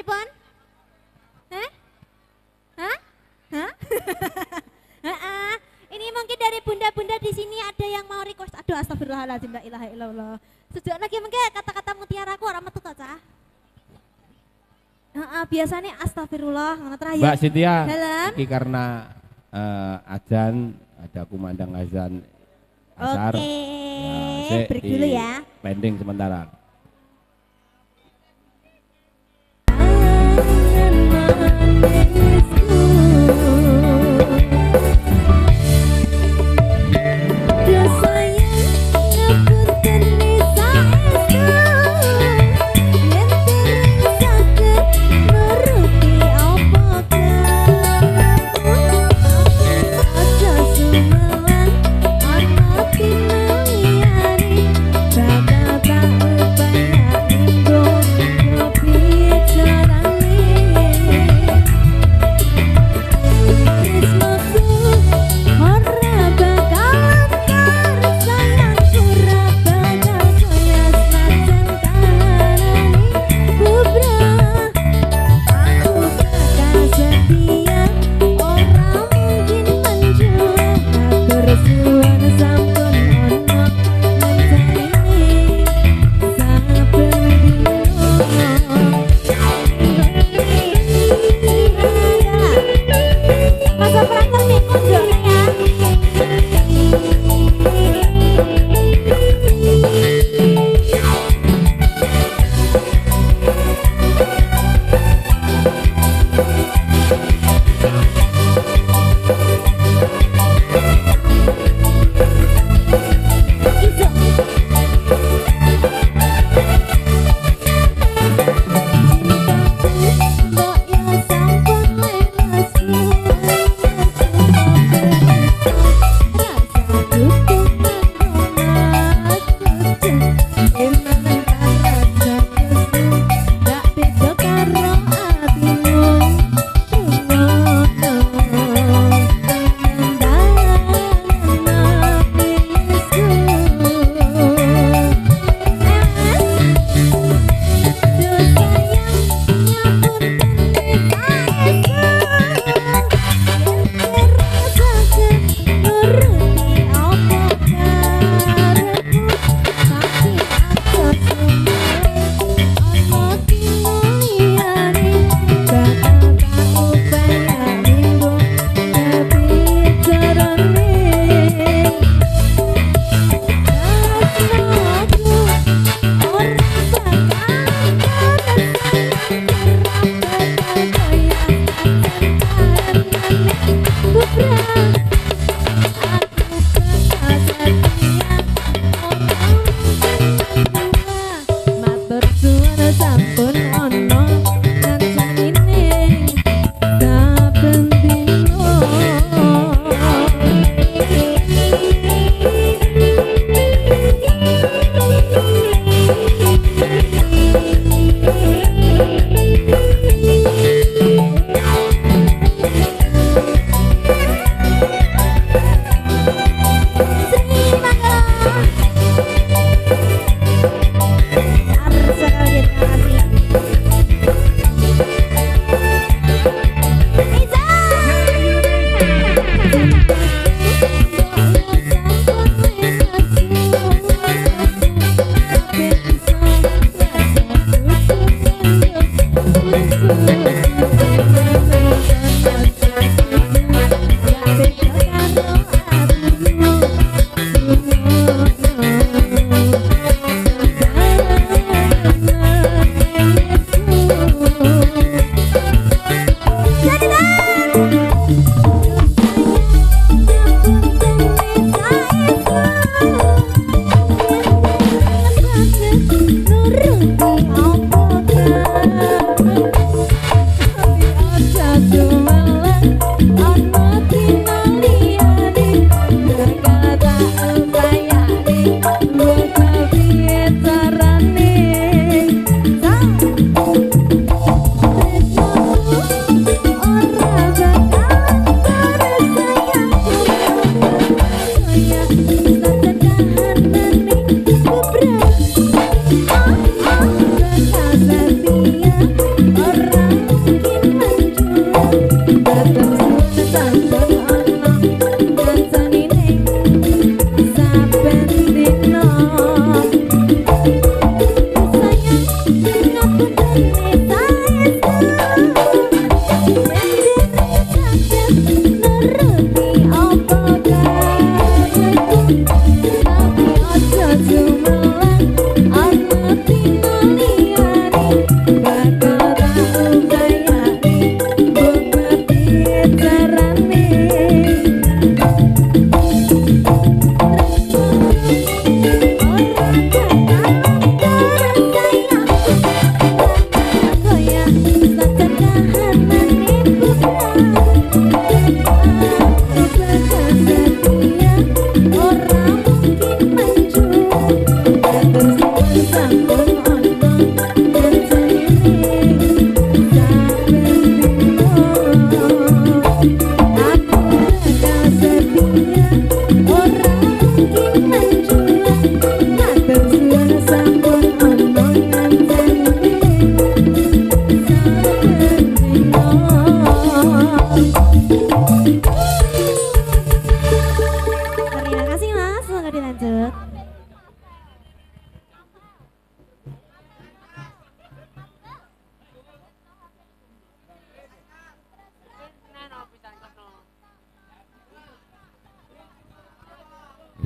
pripun? Hah? Hah? Hah? Heeh. Ini mungkin dari bunda-bunda di sini ada yang mau request. Aduh astagfirullahaladzim, la ilaha illallah. Sejak lagi mungkin kata-kata mutiaraku orang metu to, Cah. Heeh, biasanya astagfirullah ngono terakhir. Mbak Setia, Dalam. iki karena azan, ada kumandang azan asar. Oke, Ya, break dulu ya. Pending sementara.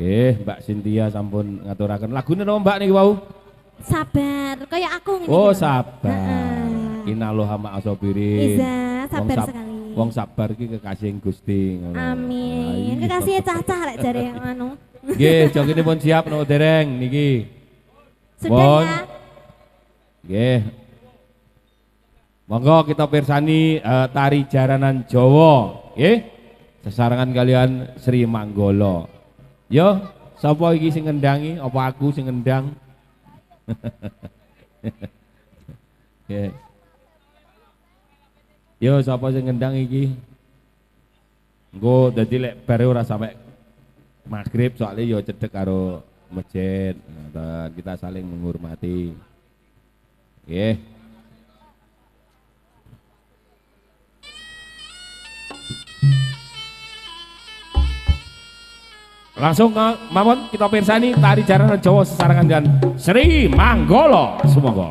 Mbak Cynthia sampun ngaturaken lagune napa Mbak niki wau? Sabar, kayak aku ngene. Oh, iki lho. sabar. Heeh. Inaloha ma'asobirin. Iza, sabar sekali. Wong sabar ki kekasih Gusti ngono. Amin. Nah, Kekasih iya. cacah lek jare anu. Nggih, jogine pun siap no dereng niki. Sudah Bon. ya. Nggih. Monggo kita pirsani tari jaranan Jawa, nggih. Sesarengan kalian Sri Manggala. Yo, sapa iki sing ngendangi? Apa aku sing ngendang? Nggih. Yo, sapa sing ngendang iki? Engko dadi lek bare ora sampe maghrib soalnya yo cedek karo masjid. Nah, kita saling menghormati. Nggih. Langsung mawon kita pirsani tari jaranan Jawa sesarengan dengan Sri Manggala. Sumangga.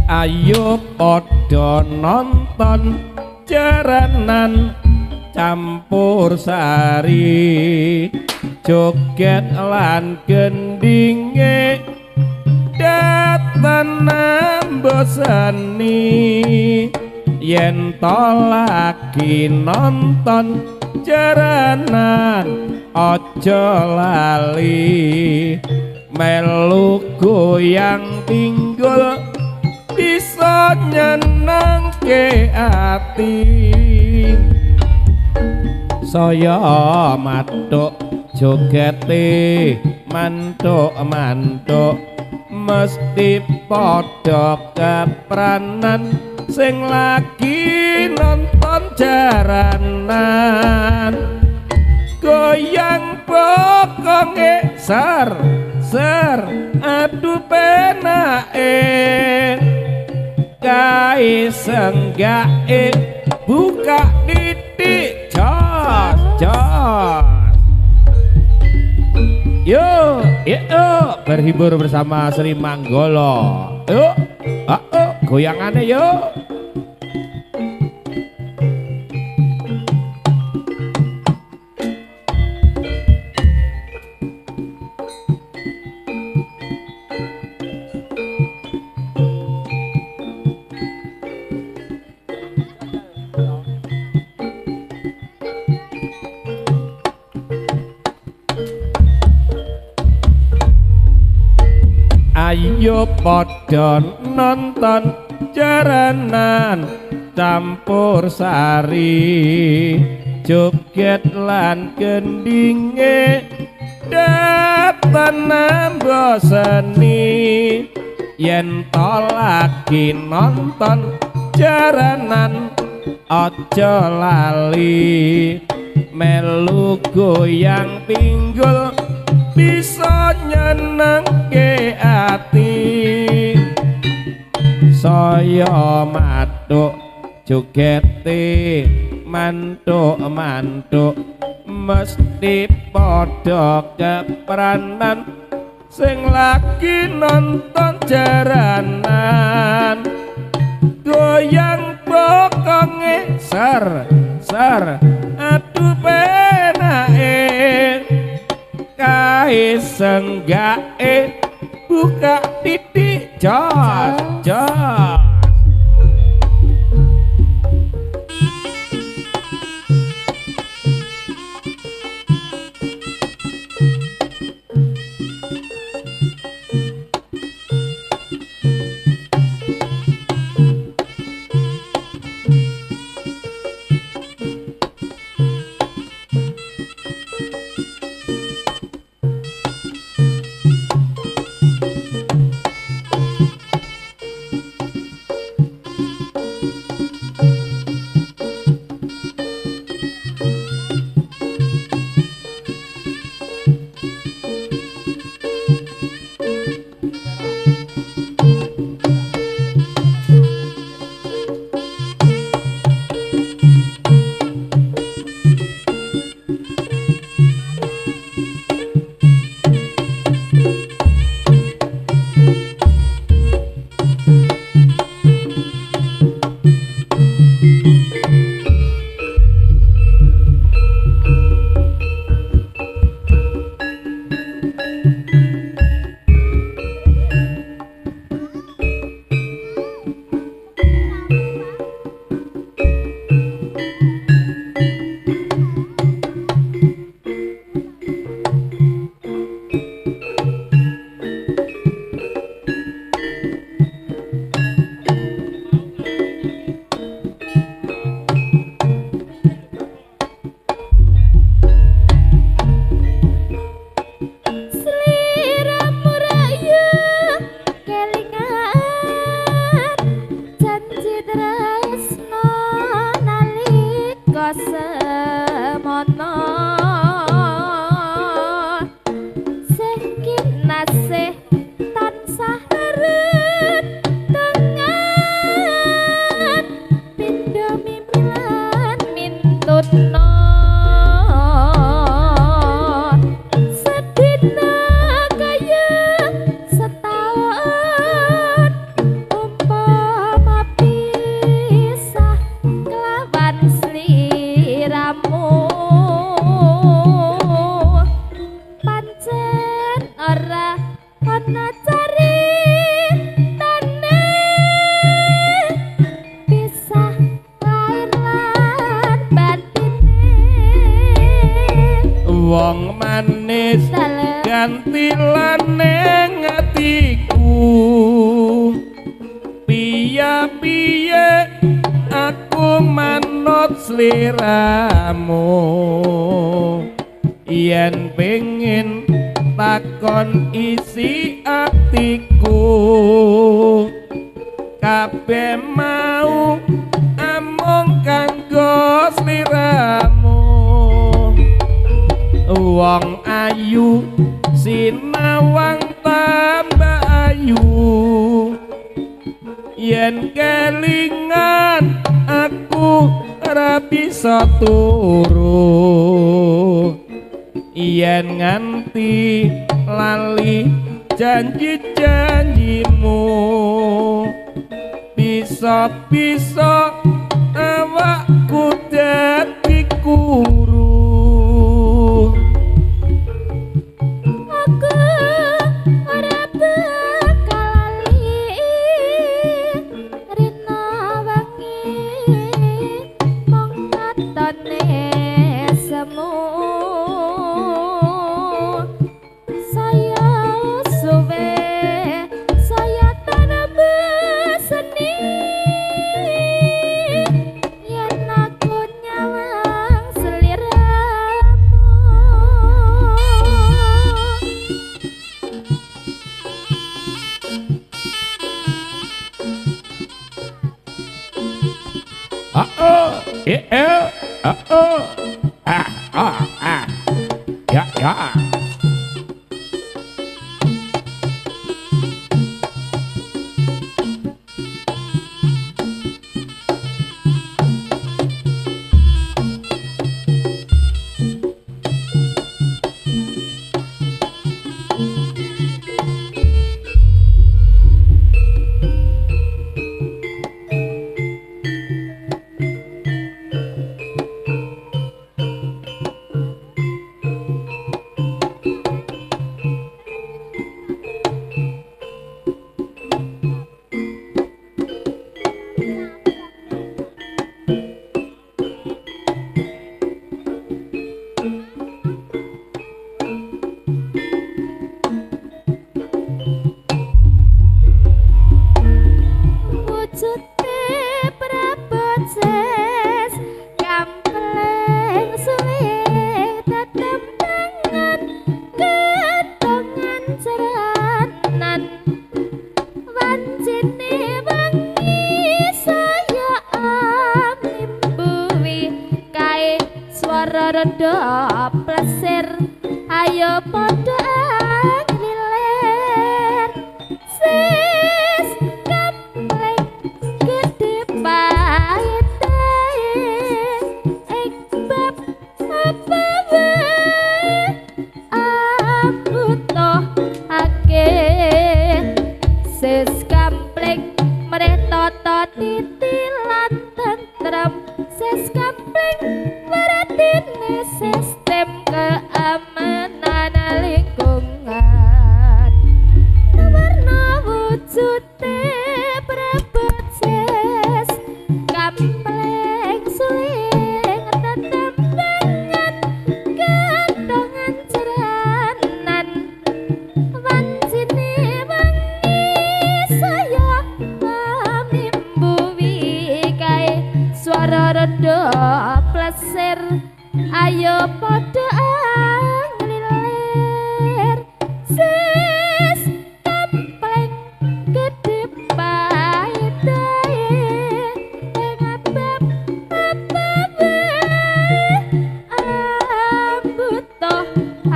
Ayo padha nonton jaranan campur sari joget lan gendinge datanan bosani yen to lagi nonton jaranan aja lali melu goyang pinggul bisa nyenengke ati saya matuk jogete mantuk-mantuk mesti padha kepranan sing lagi nonton jaranan goyang pokonge ser aduh penake kae senggae buka titik jos yo berhibur bersama Sri Manggala yuk goyangannya yuk. Ayo padha nonton jaranan campur sari joget lan gendinge datanan boseni yen to lagi nonton jaranan aja lali melu goyang pinggul bisa nyenengke ati saya matuk jogete mantuk mesti padha kepranan sing lagi nonton jaranan goyang pokonge ser aduh penake kae senggae buka titik jos Rena sedina kaya setahun umpama pisah kelawan sliramu pancen ora ana caritane pisah lair lan batine wong manis Dalem. ganti laneng atiku piye-piye aku manut sliramu yen pengin takon isi atiku kabeh mau amung kanggo sliramu wong ayu sinawang tambah ayu yen kelingan aku ora bisa turu yen nganti lali janji-janjimu bisa-bisa awakku dadi kuru aku ora bakal lali rina wengi mong katone semu saya suwe saya tanam beseni yen aku nyawang seliramu ya wujute prabot ses kampleng suwe tetembangan ketongan ceranan wancine wengi saya amlimbuwi kae swara rada plesir ayo padha nglilir sis kampleng gede paite ekbab apa wae aku toh ake sis kampleng mretoto titilan tentrem sis kampleng meratine sistem keamanan lingkungan warna wujute prabot ses kampleng suling tetembangan ketongan ceranan wancine wengi saya amimbuwi kae swara rada plesir ayo padha nglilir sis kampleng gede paite ngabab apa wae ambutoh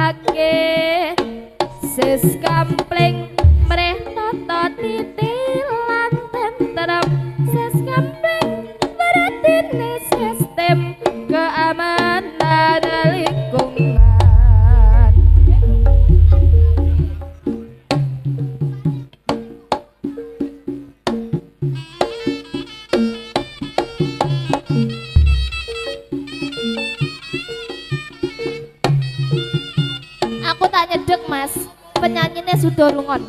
ake sis kampleng mreh tata titilan tentrem sis kampleng beratine sistem keamanan penyanyine Sudolungon.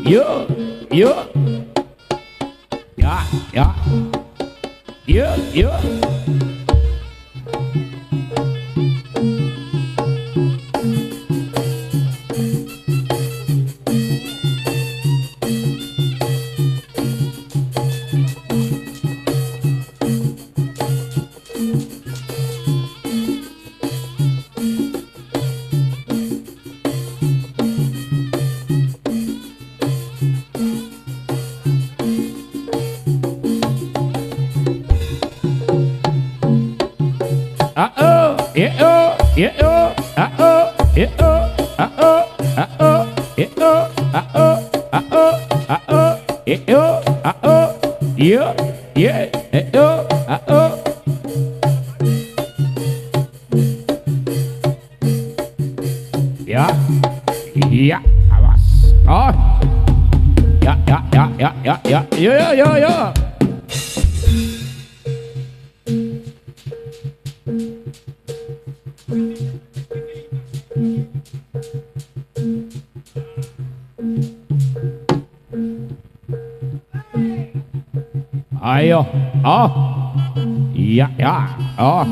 Yo, yo. Ya, ya. Yo, yo. Ya, iya, awas. Oh, ya, ya, ya, ya, ya, ya, yo, yo, yo, yo. Ayo, oh, iya, ya, oh.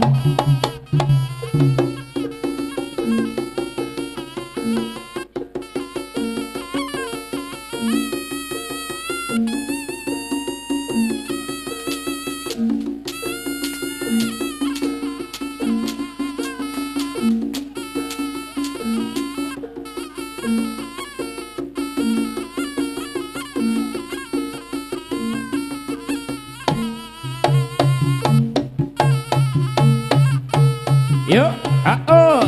Yo, oh, oh,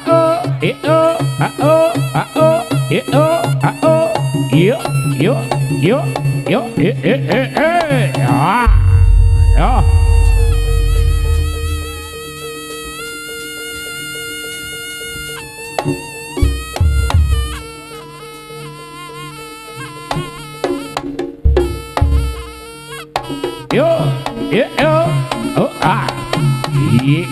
oh, yo, yo, yo, yo, ah, ya. Yo, yo, oh, ah, yo,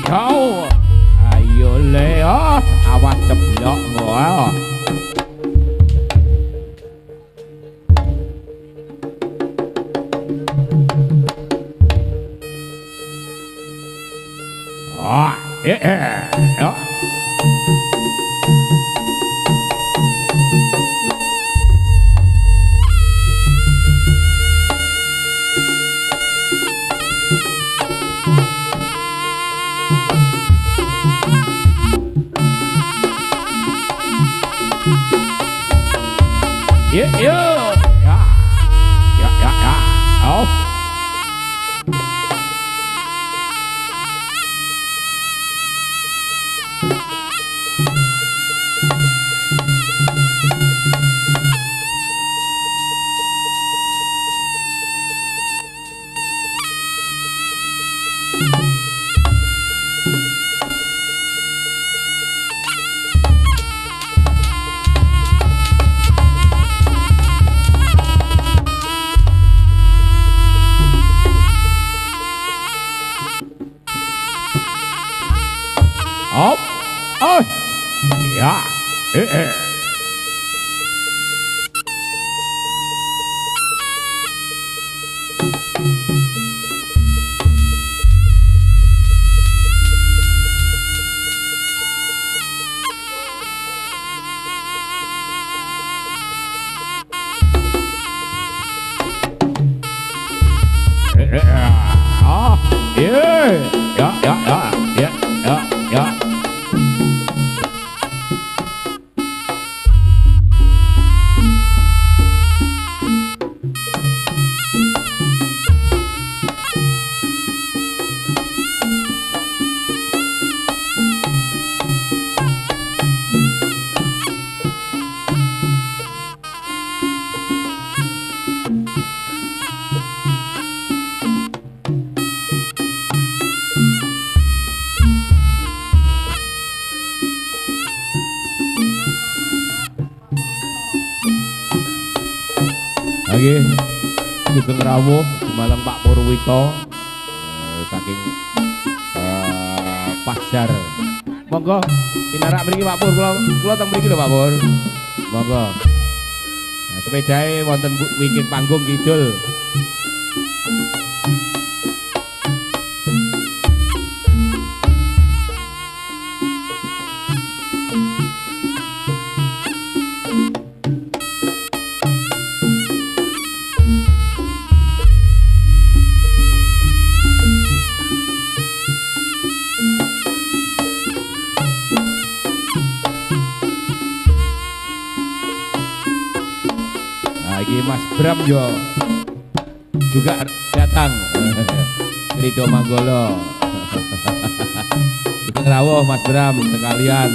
ayo Leo, awas ceblok gua. Oh, yo. Yeah, yeah, oh. Up, oh, yeah, yeah. Lagi Sugeng Rawuh Jumalang Pak Purwito saking Pasar. Monggo pinarak mriki Pak Pur, kula teng mriki lho Pak Pur. Monggo. Nah, sepedae wonten wingking panggung kidul. Lagi Mas Bram yo juga datang Rido Manggolo. Sugeng Rawuh Mas Bram sekalian.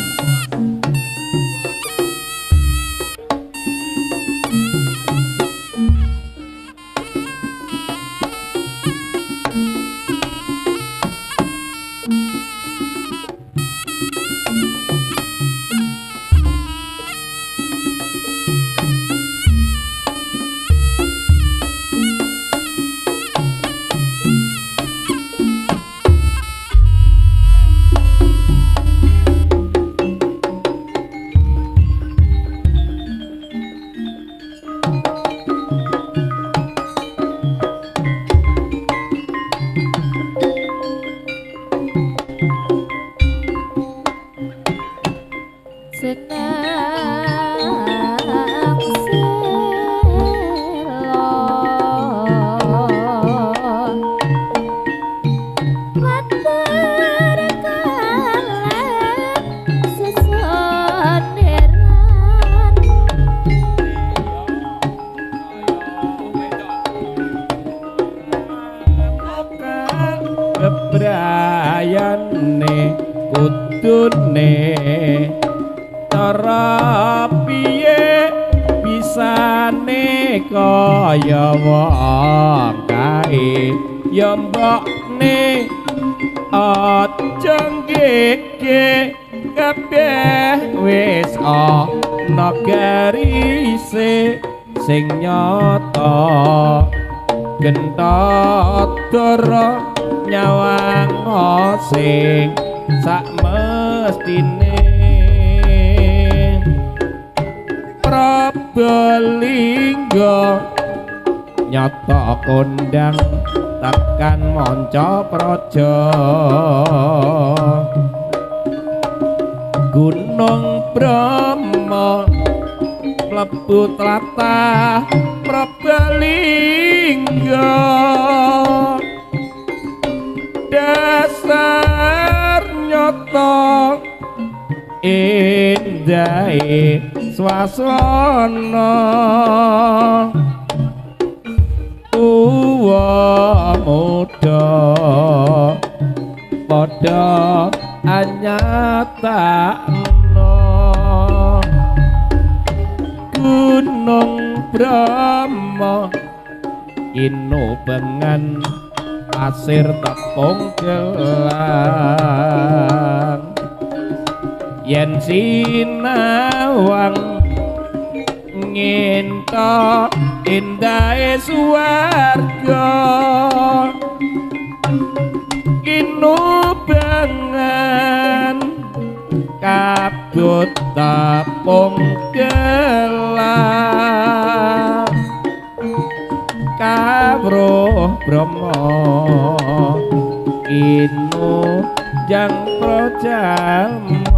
mane kudune cara piye bisane kaya wong kae ya mbokne aja ngeke kabeh wis ana garise sing nyata gentotara nyawang sing sak mestine Prabalingga nyata kondang tekan manca praja Gunung Brahma mlebu tlatah Prabalingga dasar nyata indahe swasana uwa muda padha anyatakna Gunung Brahma inubengan pasir tepung gelang yen sinawang nginta indahe swarga inubengan kabut tepung gelang kawruh Brahma inu jang projalma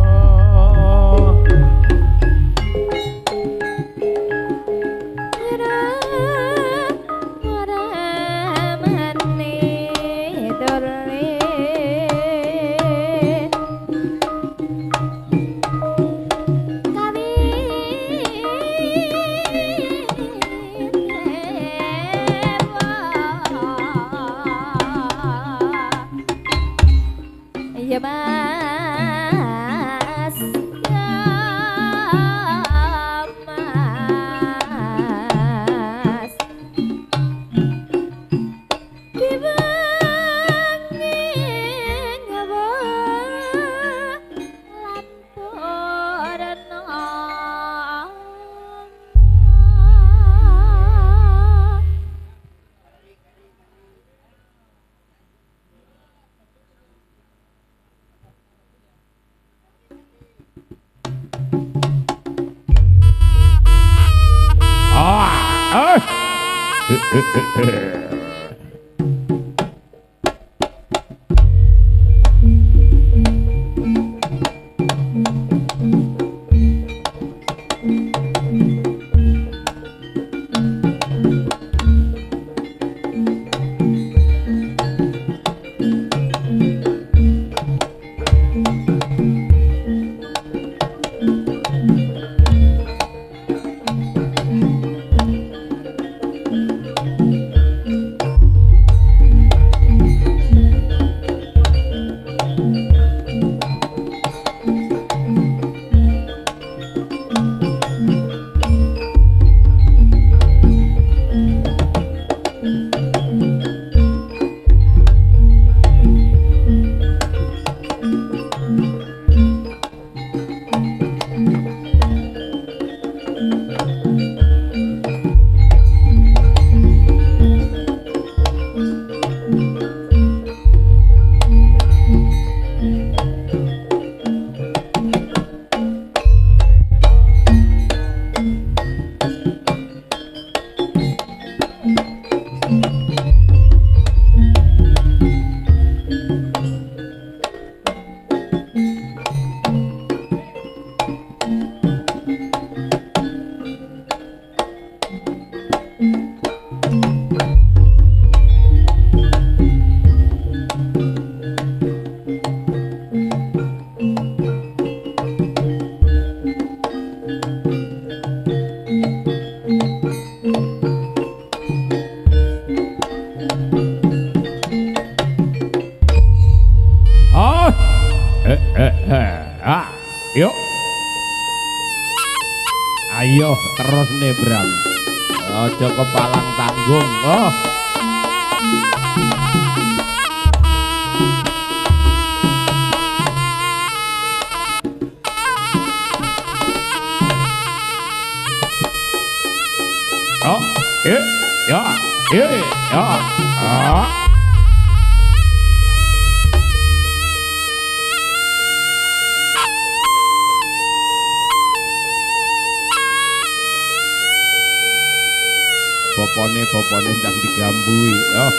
Yuk. Ayo terus nih Bram. Ojo kepalang tanggung. Oh. Oh, ya, ya. Bopone ndang digambui. Oh.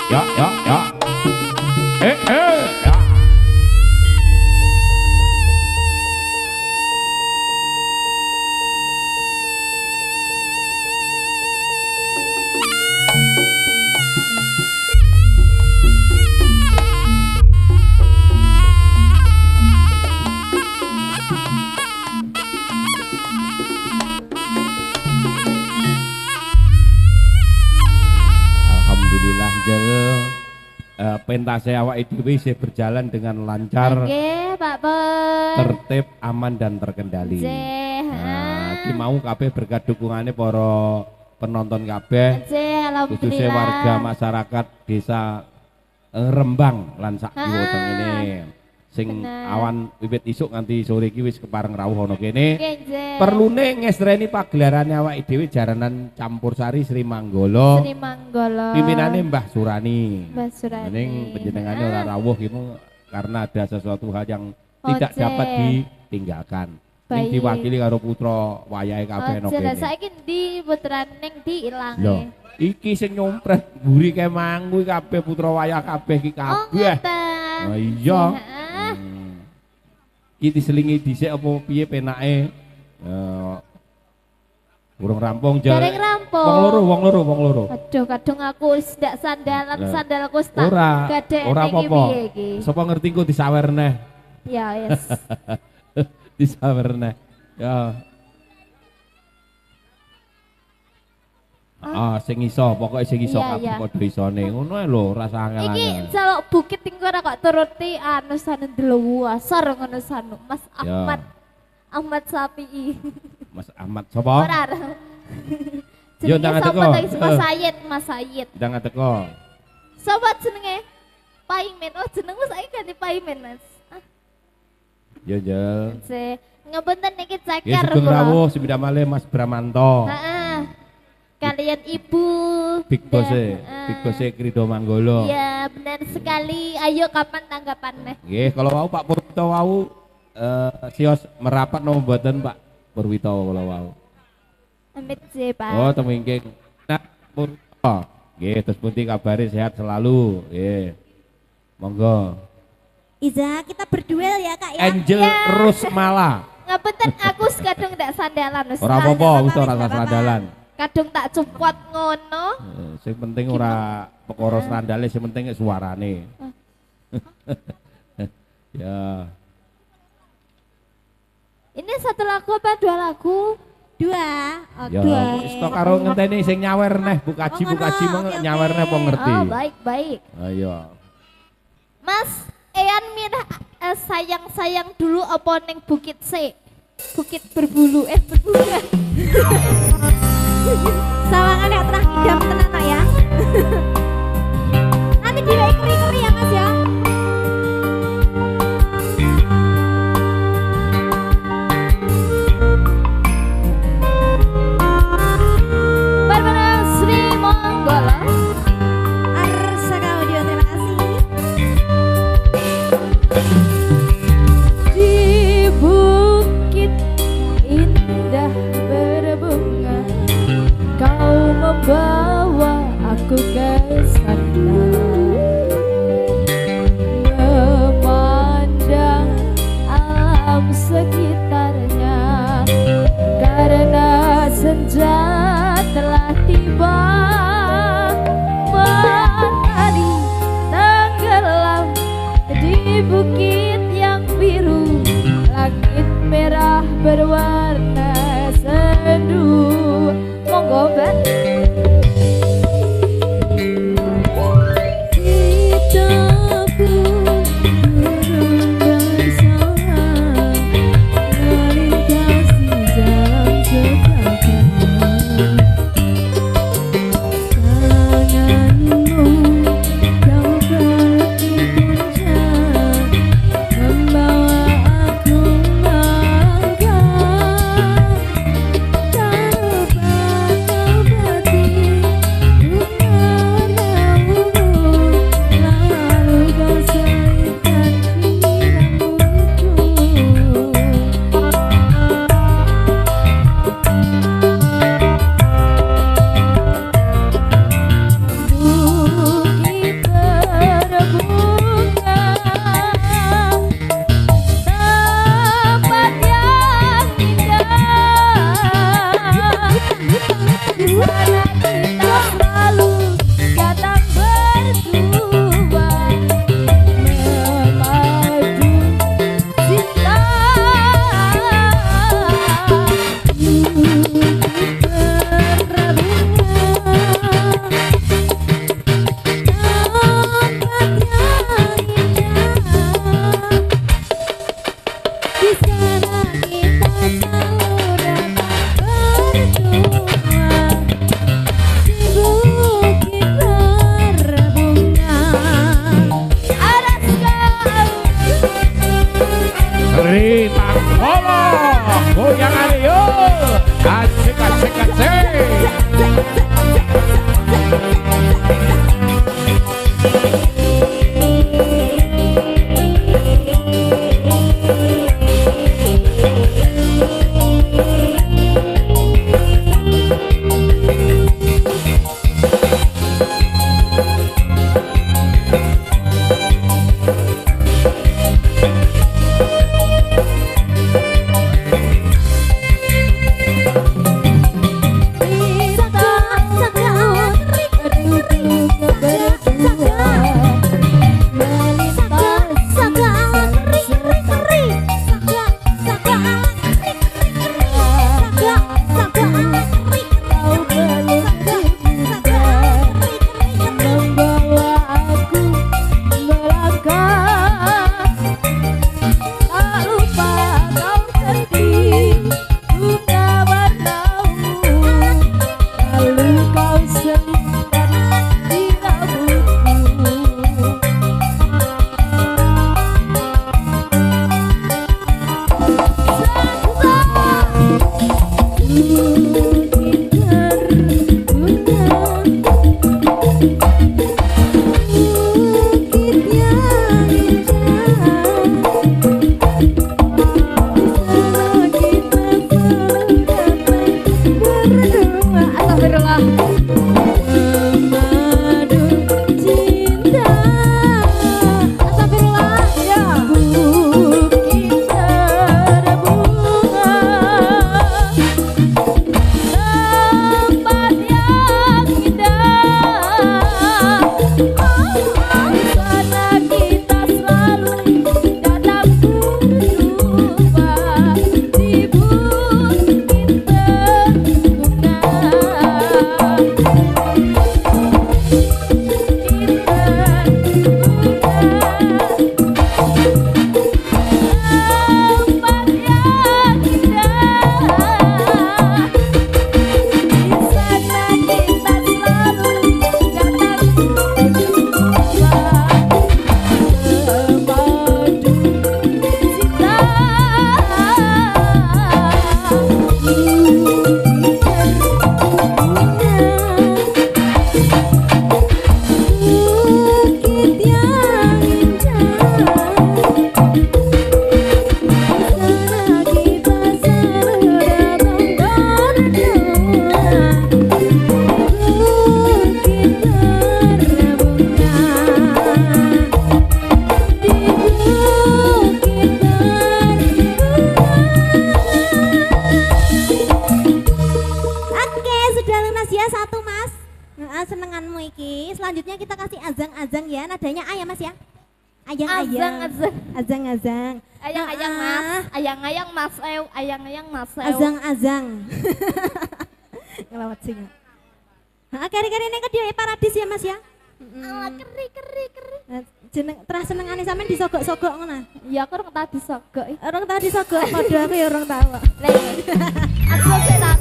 Ya. Ya. Alhamdulillah Jel. Pentase awake dhewe isih berjalan dengan lancar, Nggih, Pak Pur. tertib, aman dan terkendali. Nah, iki mau kabeh berkat dukungane para penonton kabeh, khususnya warga masyarakat desa Rembang lan sak kiwa teng ngene. Sing awan wiwit isuk nganti sore iki wis kepareng rawuh ana kene. Perlune ngesreni pagelarane awake dhewe jaranan Campursari Sri Manggala. Pimpinane Mbah Surani. Ning panjenengane ora rawuh iku karena ada sesuatu hal yang tidak dapat ditinggalkan. Ning diwakili karo putra wayahe kabeh ana kene. Saiki ndi putrane ning ndi ilange? Lho, iki sing nyompret mburi kemang kuwi kabeh putra wayah kabeh iki kabeh. Oh iya. Iki diselingi dhisik apa piye penake? Urung rampung Jel. Dereng rampung. Wong loro. Aduh, kadung aku wis ndak sandalan, sandalku wis tak Ora gadekne iki apa-apa. piye iki. Sapa ngerti engko disawer neh. Ya, yes. Disawer neh. Ya. Sing iso, pokoke sing iso kabeh padha isone. Ngono ae lho, rasa angel-angel. Iki jaluk bukit tingko ora kok turuti anu sanu deluwasar ngono sanu. Mas Ahmad. Ahmad Sapi'i. Mas Ahmad sapa? Ora. Yo ndang teko. Mas Sayid. Ndang teko. Sapa jenenge? Paimen. Oh, jenengmu saiki ganti Paimen, Mas. Yo Jel. Ngapunten niki Ya ceker sugeng kula. rawuh sepeda malih Mas Bramanto. Heeh. Kalian Ibu Big Boss Krido Manggala. Iya, benar sekali. Ayo kapan tanggapannya? Nggih, kalau wau Pak Purwito wau sios merapat napa mboten Pak Purwito kula wau. Amit sih, Pak. Oh, temingking. Nah, Purwito. Nggih, terus pundi kabare sehat selalu. Nggih. Monggo. Iza, kita berduel ya Kak ya. Angel Rusmala. Ngapunten aku kadung ndak sandalan wis. Ora apa-apa, wis ora rasa sandalan. Kadung tak cupot ngono. Sing penting ora perkara sandale, sing penting suarane. Ya. Ini satu lagu apa dua lagu? Dua. Oh, Ya, dua. stok karo ngenteni sing nyawer neh, bukaji mong nyawer neh apa ngerti. Oh, baik. Ayo. Mas, Ean Mirah sayang-sayang dulu apa ning Bukit C? Bukit berbulu, berbulu. Sawangan yang terang idam tenan Pak ya. Nanti keri-keri ya Mas ya. Barbareng Sri Manggala. Arsaka Audio, terima kasih. Di bukit indah berbunga, kau membawa aku ke sana. berwarna sendu. Monggo Mbak. senenganmu iki. Selanjutnya kita kasih azang-azang ya, nadanya A ya Mas ya. Ayang-ayang. Azang-azang. Ayang-ayang Mas. Ayang-ayang Mas. Ayang-ayang Mas. Azang-azang. Ngelawat sing. Kari-kari ning kedhi paradis ya Mas ya. Ala keri. Jeneng terus senengane sampean disogok-sogok ngono. Ya aku orang tadi sogok. Orang tahu disogok, padha aku ya orang tahu. Aku seta.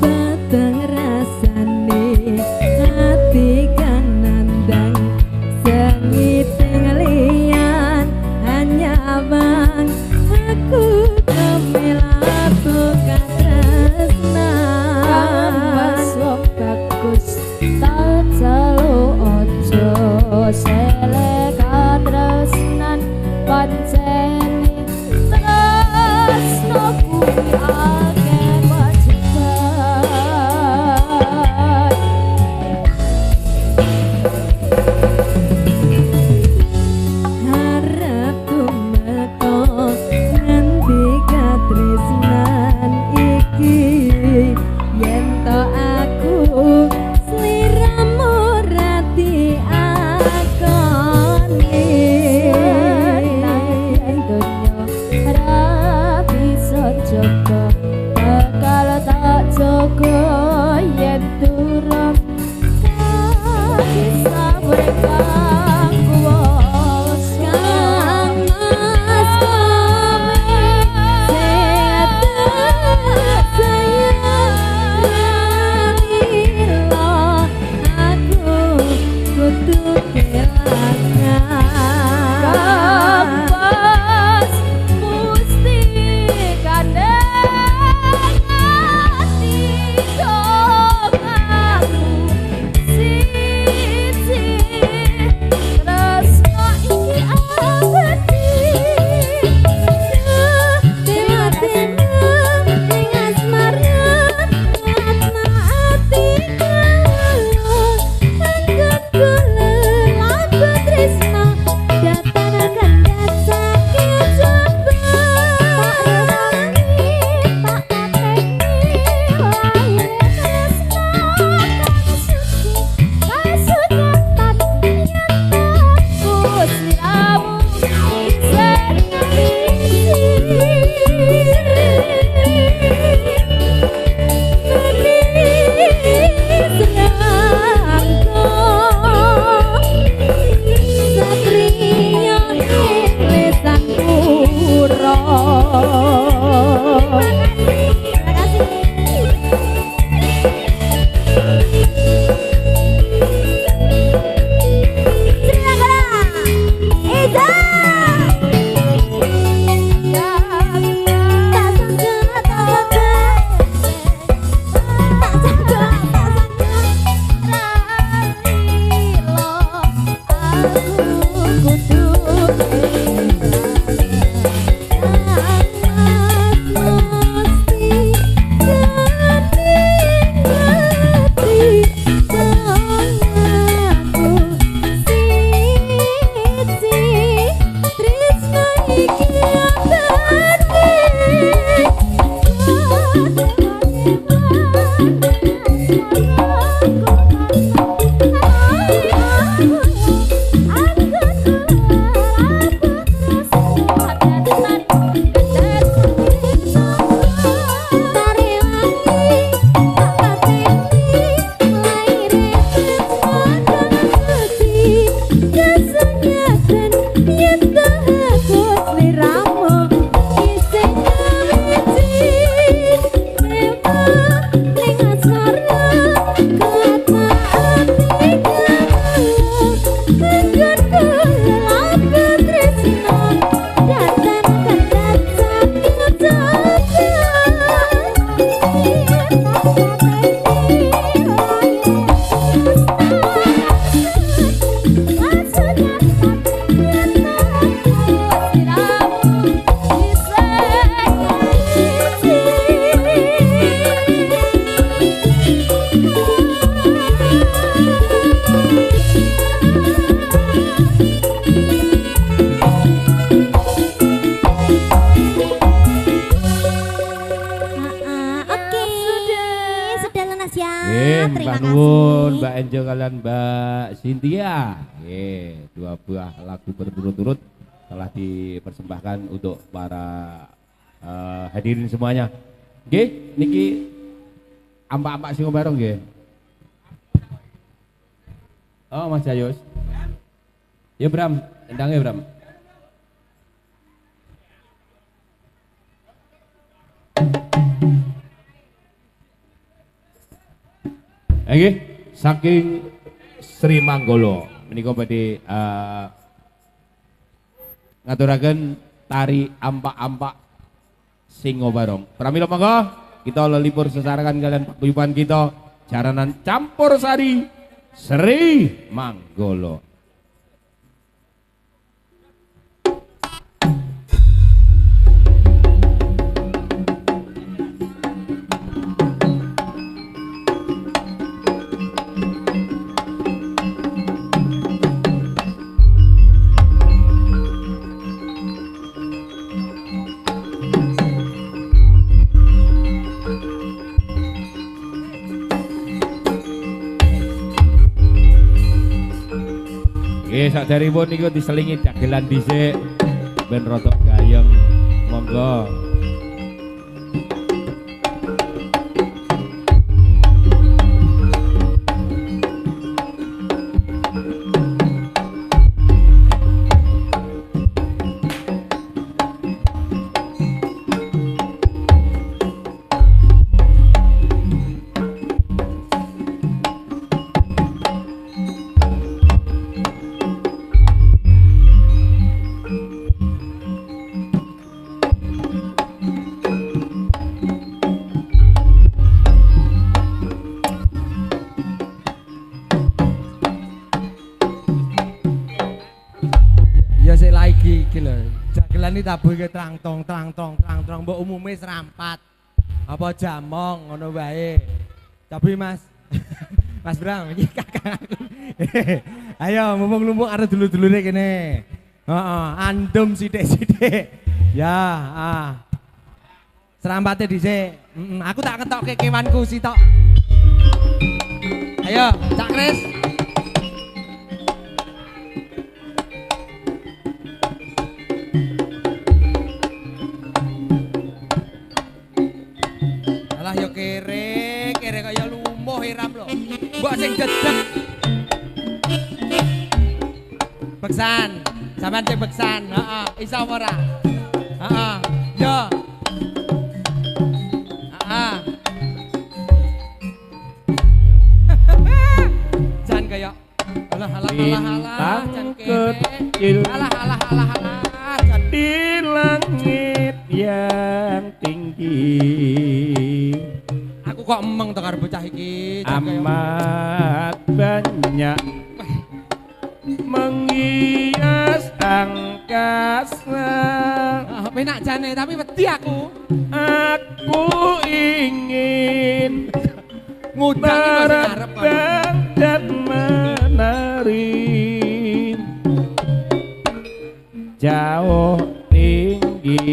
Batang rasane hati kang nandang sengit liyan hanya bang aku kemilatu katresnan Wong bagus tak selalu ojo selek katresnan panceni tresno kuwi akeh wajiban harap tumeka nganti katresnan iki yen to aku sliramu rati akoni donya ra bisa jaga bakal tak jaga yen turun bisa berkang kuwasa Mas kowe sehat sayang ralilo aku kudu kelangan Kapas musti kandhani Terima Mbak Nuwun, kasih. Mbak Enjo kalian Mbak Cynthia. Dua buah lagu berturut-turut telah dipersembahkan untuk para hadirin semuanya. Nggih, niki ampak-ampak sing bareng nggih. Oh, Mas Jayus. Ya Bram, endangnya Bram. Oke, saking Sri Manggolo menika badhe ngaturaken tari ampak-ampak Singo Barong. Pramila monggo kita lelipur sesarengan kalian paguyuban kita jaranan campur sari Sri Manggolo. Saderipun niku diselingi dagelan dhisik ben rada gayeng. Monggo. Tabuh ke trang tong mbok umume serampat apa jamong ngono wae. Tapi Mas Mas Bram iki kakak aku. Ayo mumpung-mumpung arep dulur-dulure kene. Heeh, andum sithik-sithik. Ya, Serampate dhisik. Aku tak ketokke kewanku sitok. Ayo, Cak Kris. Kere kaya lumuh iram lho. Mbok sing dedeg. Beksan, sampean sing beksan. Heeh, iso apa ora? Heeh. Yo. Heeh. Jan kaya alah jan kene. Alah jan di langit yang tinggi. Aku kok emeng to karo bocah iki. Amat banyak menghias angkasa. Penak jane tapi wedi aku. Aku ingin menerbang dan menari jauh tinggi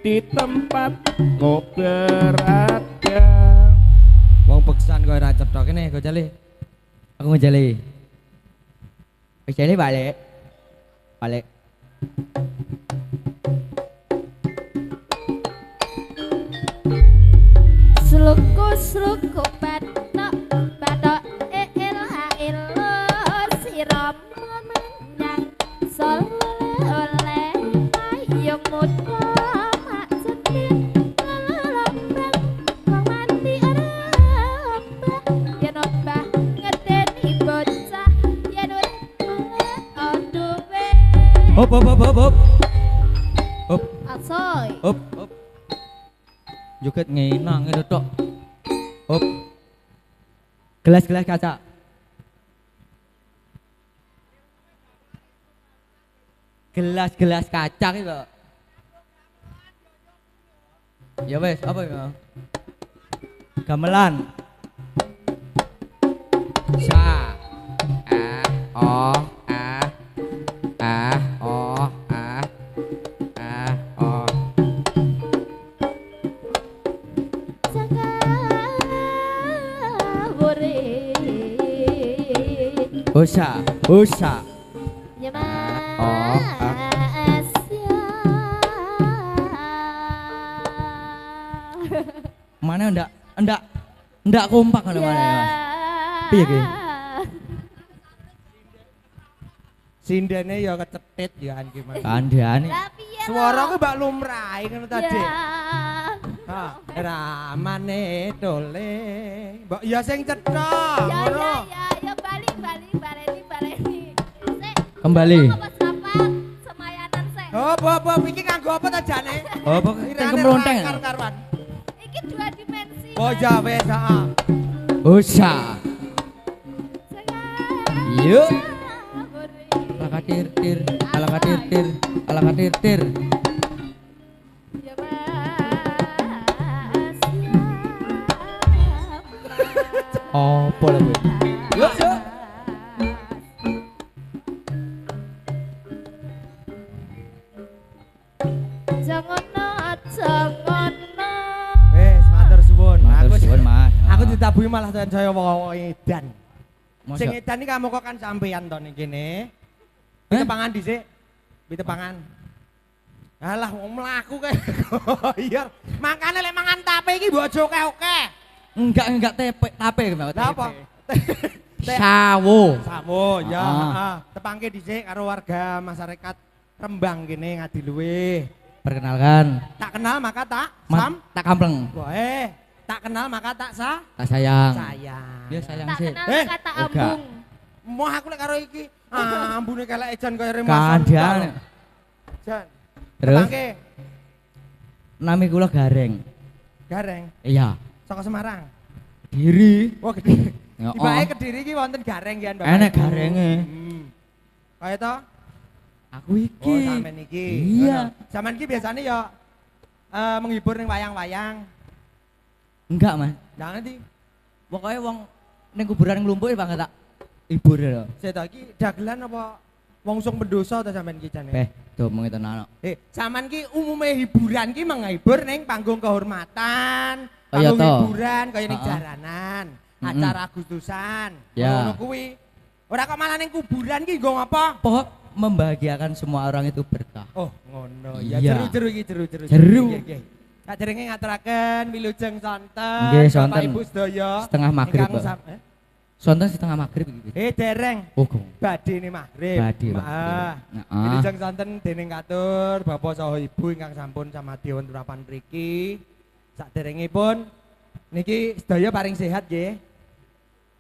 di tempat kau berada. Wong beksan kowe ora cetha kene Gojali. Aku ngejali. Gojali balik. Balik. Sluku batok siram menyang soleh payung muda mak sedih lambang wong mati arep yen obah ngedeni bocah yen aduwe Hop. Hop. asoy Hop. Joget ngenang ngene tok. Hop. Gelas-gelas kaca. Gelas-gelas kaca iki kok. Ya wes, apa ya? Gamelan. Sa. Oh. Usa, usa. Ya Mas. Oh, Ya. Mana ndak kompak ngono mana ya, Mas. Piye ki? Sindene ya kecepit ya an ki Mas. Kandhane. Lah piye? Suara ku mbak lumrahe ngono ta, Ya. Dik. Ha, ramane dole. Mbak ya sing cetha Ya ngono. ya balik baleni. Sik. Kembali. Apa sapat semayanan sik. Apa iki kanggo apa ta jane? Oh, apa Irane kemlonteng? kar-karuan. Iki dua dimensi. Oh ya wes, heeh. Usa. Yuk. Alakatir tir, alakatir tir, alakatir tir. Ya Mas. Apa lah gue? Yuk, yuk. Jangan. Wes, matur suwun. Matur suwun, Mas. Aku ditabuhi malah saya wong edan. Masa- Sing edan iki kamu kok kan sampean to ning kene. Hah? Bitepangan dhisik. Bitepangan. Alah wong mlaku kae. Iya. Makane lek mangan tape iki mbok aja oke-oke. Enggak tape Mas. Lah apa? Sawo. Sawo ya, Ah. heeh. Tepangke dhisik karo warga masyarakat Rembang kene Ngadiluwe. Perkenalkan, Tak kenal maka tak sam. tak kampleng, Wah, tak kenal maka tak tak sayang. sayang. Dia sayang Tak sih. kenal Eh, kata enggak. ambung. Mau aku lek karo iki. Ambune kelek ejan kaya remasan. Kandhane. Jan. Terus Tepangke nami kula Gareng. Gareng Iya, saka Semarang. Diri. Wah, gede. Ya, Tibake oh. Kediri iki wonten gareng ya, Bapak. Enek garenge. Kaya to? Aku iki. Oh, sampean iki. Iya. Ngono. Sampean iki biasanya ya menghibur ning wayang-wayang. Enggak, Mas. Lah ngerti? Pokoknya wong ning kuburan nglumpuk banget tak hibur lho. Saya iki dagelan apa wong sung pendosa ta sampean iki jane? Domong tenan. Sampean ki umume hiburan ki menghibur ning panggung kehormatan, Oh, iya panggung toh. hiburan kaya ning Heeh. jaranan, Mm-mm. acara Agustusan. Ya. Ngono kuwi. Ora kok malah ning kuburan ki nggo ngapa? Pokok membahagiakan semua orang itu berkah. Oh, ngono. Ya Iya. jeru-jeru iki jeru-jeru. Jeru. Nggih, nggih. Saderenge ngaturaken wilujeng sonten. Nggih, Bapak sonten. Ibu sedaya. Setengah maghrib, ingkang Pak. Sonten setengah maghrib iki. dereng. Oh, gong. Badhe ni maghrib. Badhe, Pak. Heeh. Heeh. Wilujeng sonten dening katur Bapak saha Ibu ingkang sampun samadhi wonten papan mriki. Saderengipun niki sedaya paring sehat nggih.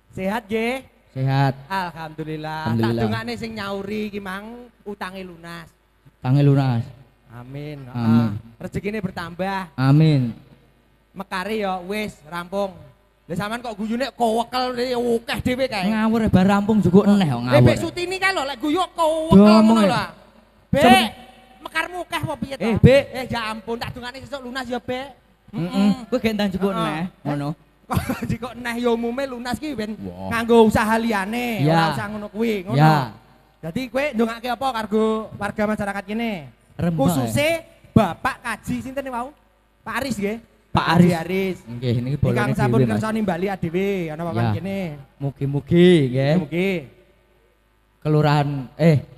Sehat nggih. Sehat, Alhamdulillah. Tak Alhamdulillah. dongakne sing nyauri iki mang utange lunas. tangi lunas. Amin. Amin. Rezekine bertambah. Amin. Mekare ya wis rampung. Lah sampean kok guyune kowekel akeh dhewe kae. Ngawur bar rampung juga eneh kok ngawur. Bebek Sutini kae lho lek guyu kowekel ngono lho. Bek, mekarmu akeh apa piye to? Bek. Ya ampun tak dongane sesuk lunas ya, Bek. Heeh. Kowe gendan juga Heeh. eneh ngono. Kok neh ya umume lunas ki ben Wah. nganggo usaha liyane, Ya. ora usah ngono kuwi, ngono. Ya. Jadi kowe ndongake apa karo warga masyarakat kene? Rembang, Khususnya Bapak Kaji sinten wau? Pak Aris nggih. Pak Haji Aris. Aris. Nggih niki bolone Ingkang sampun dhewe, Mas. kersa nimbali adewe ana papan Ya. kene. Mugi-mugi nggih. Mugi. Kelurahan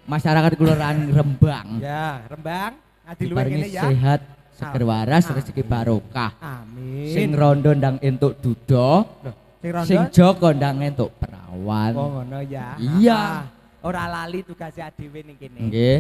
masyarakat Kelurahan Rembang. Ya, Rembang, Ngadiluwe Diparingi kene ya. sehat, seger waras, Ah. rezeki barokah. Amin. Sing rondo ndang entuk duda, Loh, sing rondo. sing joko ndang entuk perawan. Oh ngono ya. Iya. Ah, ora lali tugasnya adewe ning kene. Nggih.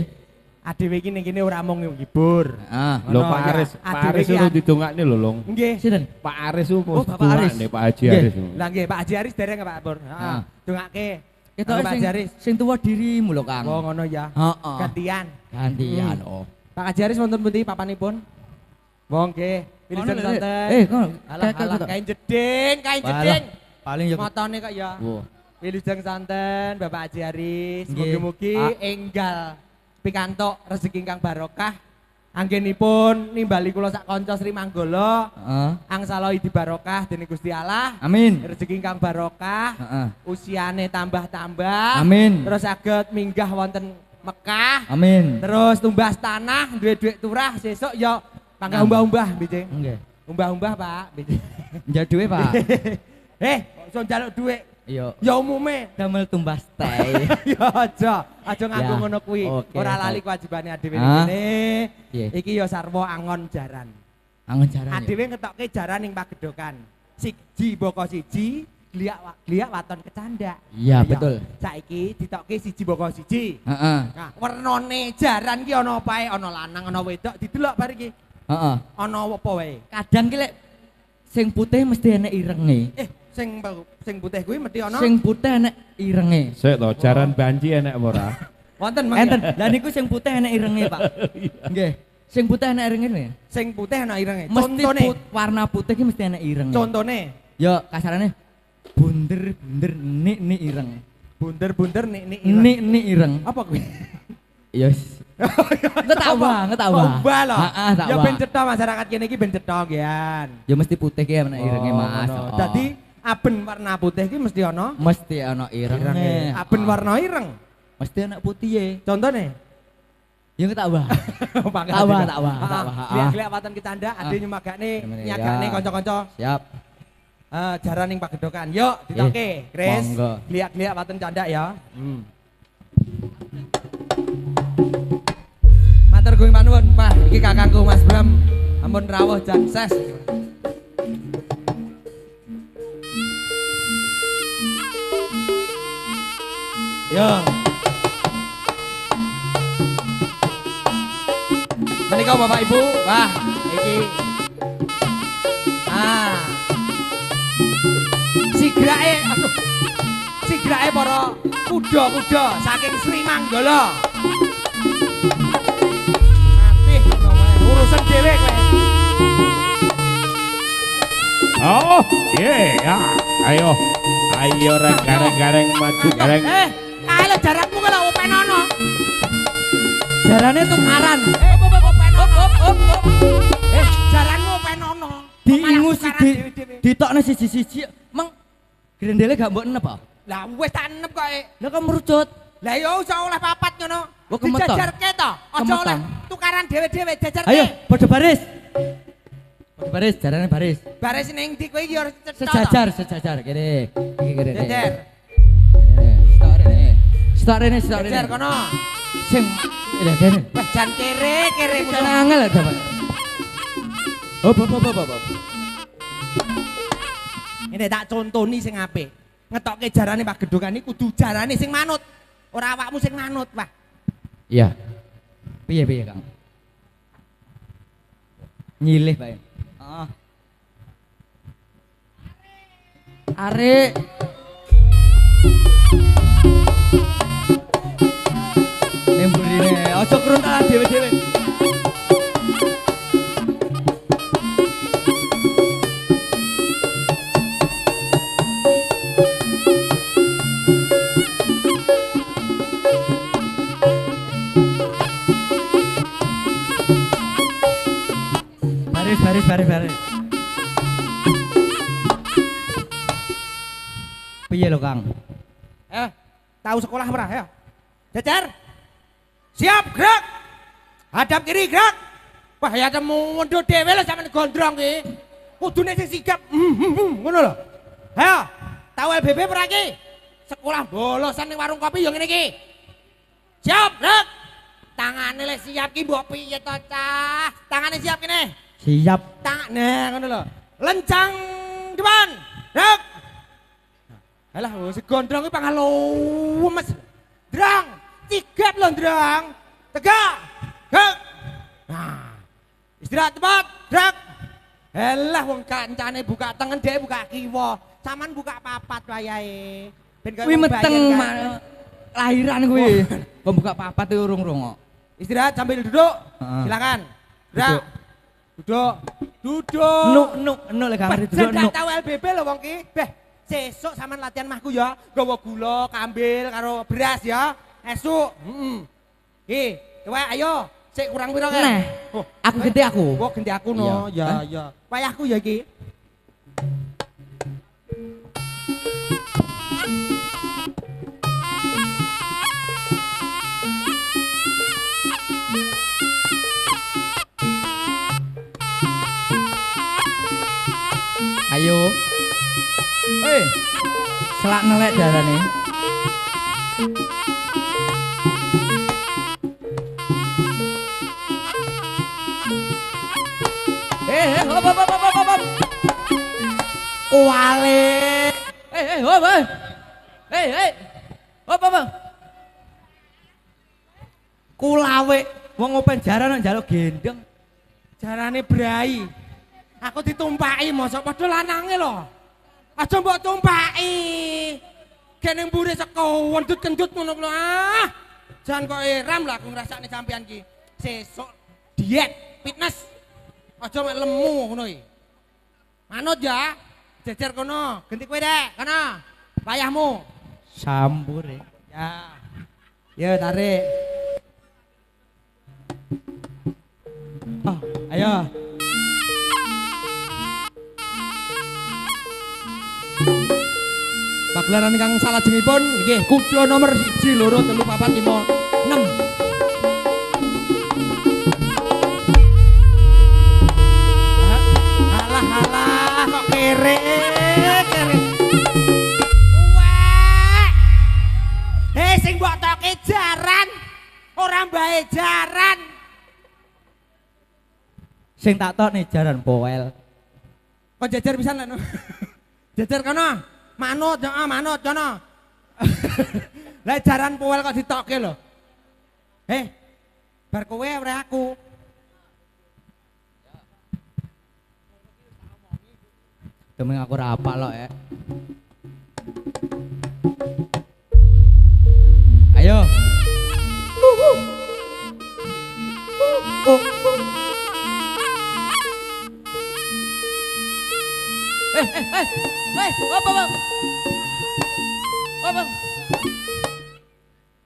Adewe iki ning kene ora mung ngibur. Ah, Lho Ngono Pak ya. Aris, Pak Adewe Aris iki itu didongakne lho, Long. Nggih. sinten? Pak Aris itu Oh, Bapak Aris. Pak Haji Nggih. Aris. Lah nggih Pak Haji Aris dereng Pak Pur. Heeh. Ah. Dongake. Itu Kanggo Pak Haji Aris. sing tuwa dirimu lho, Kang. Oh ngono ya. Heeh. Gantian. Gantian. Oh. Pak Haji Aris wonten pundi papanipun? Wong nggih. Wilujeng Ngono, sonten. kono. Alah alah kain jeding, kain Walah, jeding. paling ya Motone kok ya. Wo. Wilujeng sonten Bapak Haji Aris. Nggih. Mugi-mugi Ah. enggal pikantuk rezeki ingkang barokah. Anggenipun nimbali kula sak kanca Sri Manggala. Heeh. Angsala idi barokah dening Gusti Allah. Amin. Rezeki ingkang barokah. Heeh. Usiane tambah-tambah. Amin. Terus saged minggah wonten Mekah. Amin. Terus tumbas tanah, duwe dhuwit turah sesuk ya panggah umbah-umbah bijing. Nggih. Umbah-umbah, Pak. Bijing. Njak duwe, Pak. Kok iso njaluk dhuwit? Iya. Ya umume. Damel tumbas teh. Ya aja nganggo Ya, ngono kuwi. oke, Ora lali baik. kewajibane adewe Ah. ngene. Piye? Iki ya sarwa angon jaran. Angon jaran. ya. Adewe ngetokke jaran ning pagedokan. Siji boko siji, gliak waton kecandak. Iya, betul. Saiki ditokke siji boko siji. Heeh. Nah, wernane jaran ki ana apa ae, ana lanang, ana wedok, didelok bar iki. Heeh. Ana apa wae. Kadang ki lek sing putih mesti enek irenge. Sing putih kuwi mesti ana. Sing putih enek irenge. Sik to, jaran banci enek apa ora? Wonten mangke. Enten. Lah niku sing putih enek irenge, Pak. Nggih. Sing putih enek irenge lho. Sing putih ana irenge. Mesti Contone. warna putih ki mesti enek irenge. Contone. Ya kasarane bunder-bunder nik ireng. Bunder-bunder nik Nik ireng. Apa kuwi? Yes. Ngetawa. Obah lho. Heeh, tak Ya wah. ben cetha masyarakat kene iki ben cetha ngian. Ya mesti putih ki enek irenge, Mas. ngono. Oh. Dadi aben warna putih ki mesti ana mesti ana irenge. Aben warna ireng. Mesti enek putih ye. Contone. Ya ngetawa. Pangkat Tak wah, juga. tak wah, Ah, tak wah. Lihat-lihat watan kecanda, ade Ah. nyemagakne, Temen, nyagakne ya. kanca-kanca. Siap. Jaran ning pagedokan. Yuk, ditoke, Kris. monggo. Lihat-lihat watan canda ya. Matur guing panuwun, Pak. Iki kakangku Mas Bram. Ampun rawuh jan ses. Yo. Menika Bapak Ibu, wah iki. Sigrake, aduh. Sigrake para kuda-kuda saking Sri Manggala. Mati ngono wae. Urusan dhewe kowe. Oh, ya. Ayo. Ayo reng gareng maju gareng. Kae lho jarakmu kok lho penono. Jarane tukaran. Jaranmu penono. Diingus ditokne siji-siji. Meng grendele gak mbok enep apa? Lah wis tak enep kok. Lah kok merucut. Lah ya usah oleh papat ngono. Wah, kemeton. Dijajarke to. Aja Kemeton. oleh tukaran dhewe-dhewe jajarke. Ayo, padha baris. Padha baris, jarane baris. Baris ning ndi kowe iki harus Sejajar kene. Iki kene. Jajar. Stok rene. Jajar kono. Sing kene. Wes jan kere Jangan ngono. angel ada, Pak. Oh, bapak. Ini tak contoni sing apik. Ngetokke jarane pagedokan iki kudu jarane sing manut. Ora awakmu sing manut, Wah. Iya. Piye, Kang? Nyilih, Pak. Heeh. Arek. Nemburine, aja kruntalan dhewe-dhewe. Baris. Piye lho, Kang? Tahu sekolah ora ya? Jajar. Siap, gerak. Hadap kiri, gerak. Wah, ya temu mundur dhewe lho sampean gondrong ki. Kudune sing sigap. Ngono lho. Ayo, tahu LBB ora ki? Sekolah bolosan ning warung kopi yo ngene iki. Siap, gerak. Tangane le siap ki mbok piye to, Cah? Tangane siap kene. Siap. Tangan nah ngono lho. Lencang depan. Gerak. Alah, si gondrong iki pangalo mes. Drang, sigap lho drang. Tegak. Gerak. Nah. Istirahat tepat, gerak. Alah wong kancane buka tengen dhek buka kiwa. Saman buka papat wayahe. Ben kaya Kuwi wong meteng bayan, kan? lahiran kuwi. Kok buka papat e urung-urung kok. Istirahat sambil duduk. Heeh. Silakan. Gerak. Duduk. Nuk lek kamar duduk Jan nuk. tahu LBB lho wong ki. Beh, sesuk sampean latihan mahku ya. Gawa gula, kambil karo beras ya. Esuk. Ki, kowe ayo. Sik kurang piro kan? Nah, aku gede aku. Oh, ganti aku no. Iya. Ya. Wayahku ya iki. Ayo. Hei. Selak nelek darane. Hop. Kuale. Hop. Hop. Kulawe wong open jaran nang njaluk gendeng. Jarane brai. Aku ditumpaki mosok padha lanange lho. Aja mbok tumpaki. Kene mburi seko wendut-kendut ngono lho. Jan kok eram lah aku ngrasakne sampean ki. Sesuk diet, fitness. Aja mek lemu ngono iki. Manut ya. Jejer kono, genti kowe dek, kono. Wayahmu. Sambure. Ya. Yo tarik. Ayo. Pagelaran kang salajengipun nggih kuda nomor 1 2 3 4 5 6. Halah kok kere. Wek. Sing mbok toke jaran ora mbae jaran. Sing tak tok nih jaran poel. Kok jejer pisan lho. Jejer kono. Manut, manut kono. Lah jaran poel kok ditokke lho. Bar kowe ora aku. Temen aku ora apal lho, Ayo. Apa?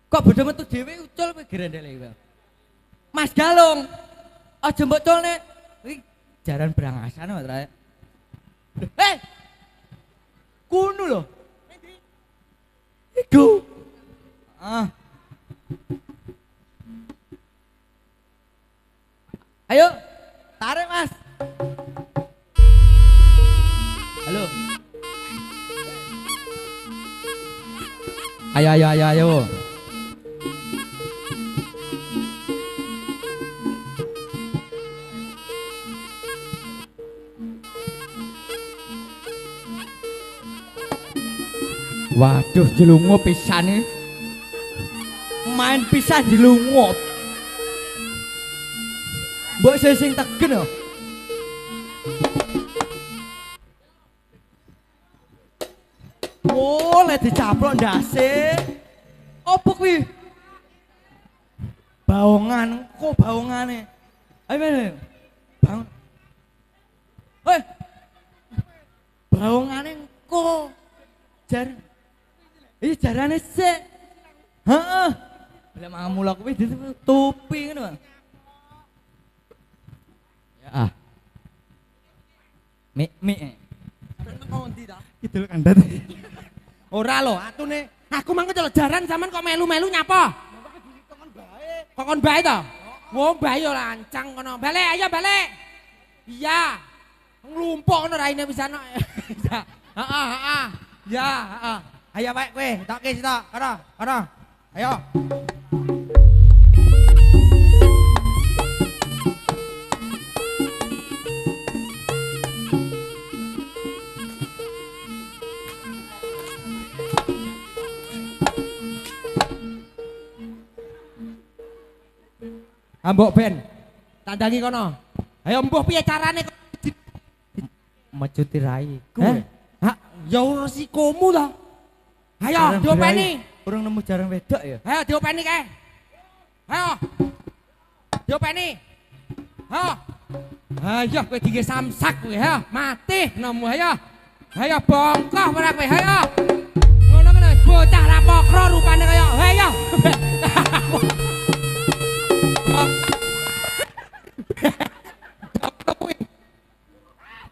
Kok bodho metu dhewe ucul kowe grendele iki. Mas Galung. Aja mbok colne. Iki jaran brangasan kok, Tra. Kuno lho. Iku. Ayo, tarik Mas. Halo. Ayo. Waduh, jelungu pisan nih. Main pisan jelungu. Mbok sing tegen lho. Boleh dicaplok ndase. Opo kuwi? Baongan, kok baongane? Ayo men. Baong. Hei. Baongane engko. Jar. Iki jarane sik. Heeh. Lah mamula kuwi ditutupi ngono. Ya. Mi. Ngondi ta? Kidul kandat. Ora lho, atune aku mangko celok jaran sampean kok melu-melu nyapa? Kokon bae to? Wong bae yo lancang kono. Balik, ayo balik. Iya. Nglumpuk ngono raine pisan kok. Heeh. Ya, heeh. Ayo wae kowe, tokke sitok. Kono. Ayo. Ambok Ben, tandangi kono. Ayo mbuh piye carane Majuti rai. Hah? Ya ora sikomu to. Ayo diopeni. Urung nemu jarang wedok ya. Ayo diopeni kae. Ayo. Diopeni. Ayo kowe dingge samsak kowe, ayo mati nemu ayo. Ayo bongkoh ora kowe, ayo. Ngono kan bocah ra pokro rupane kaya. Ayo.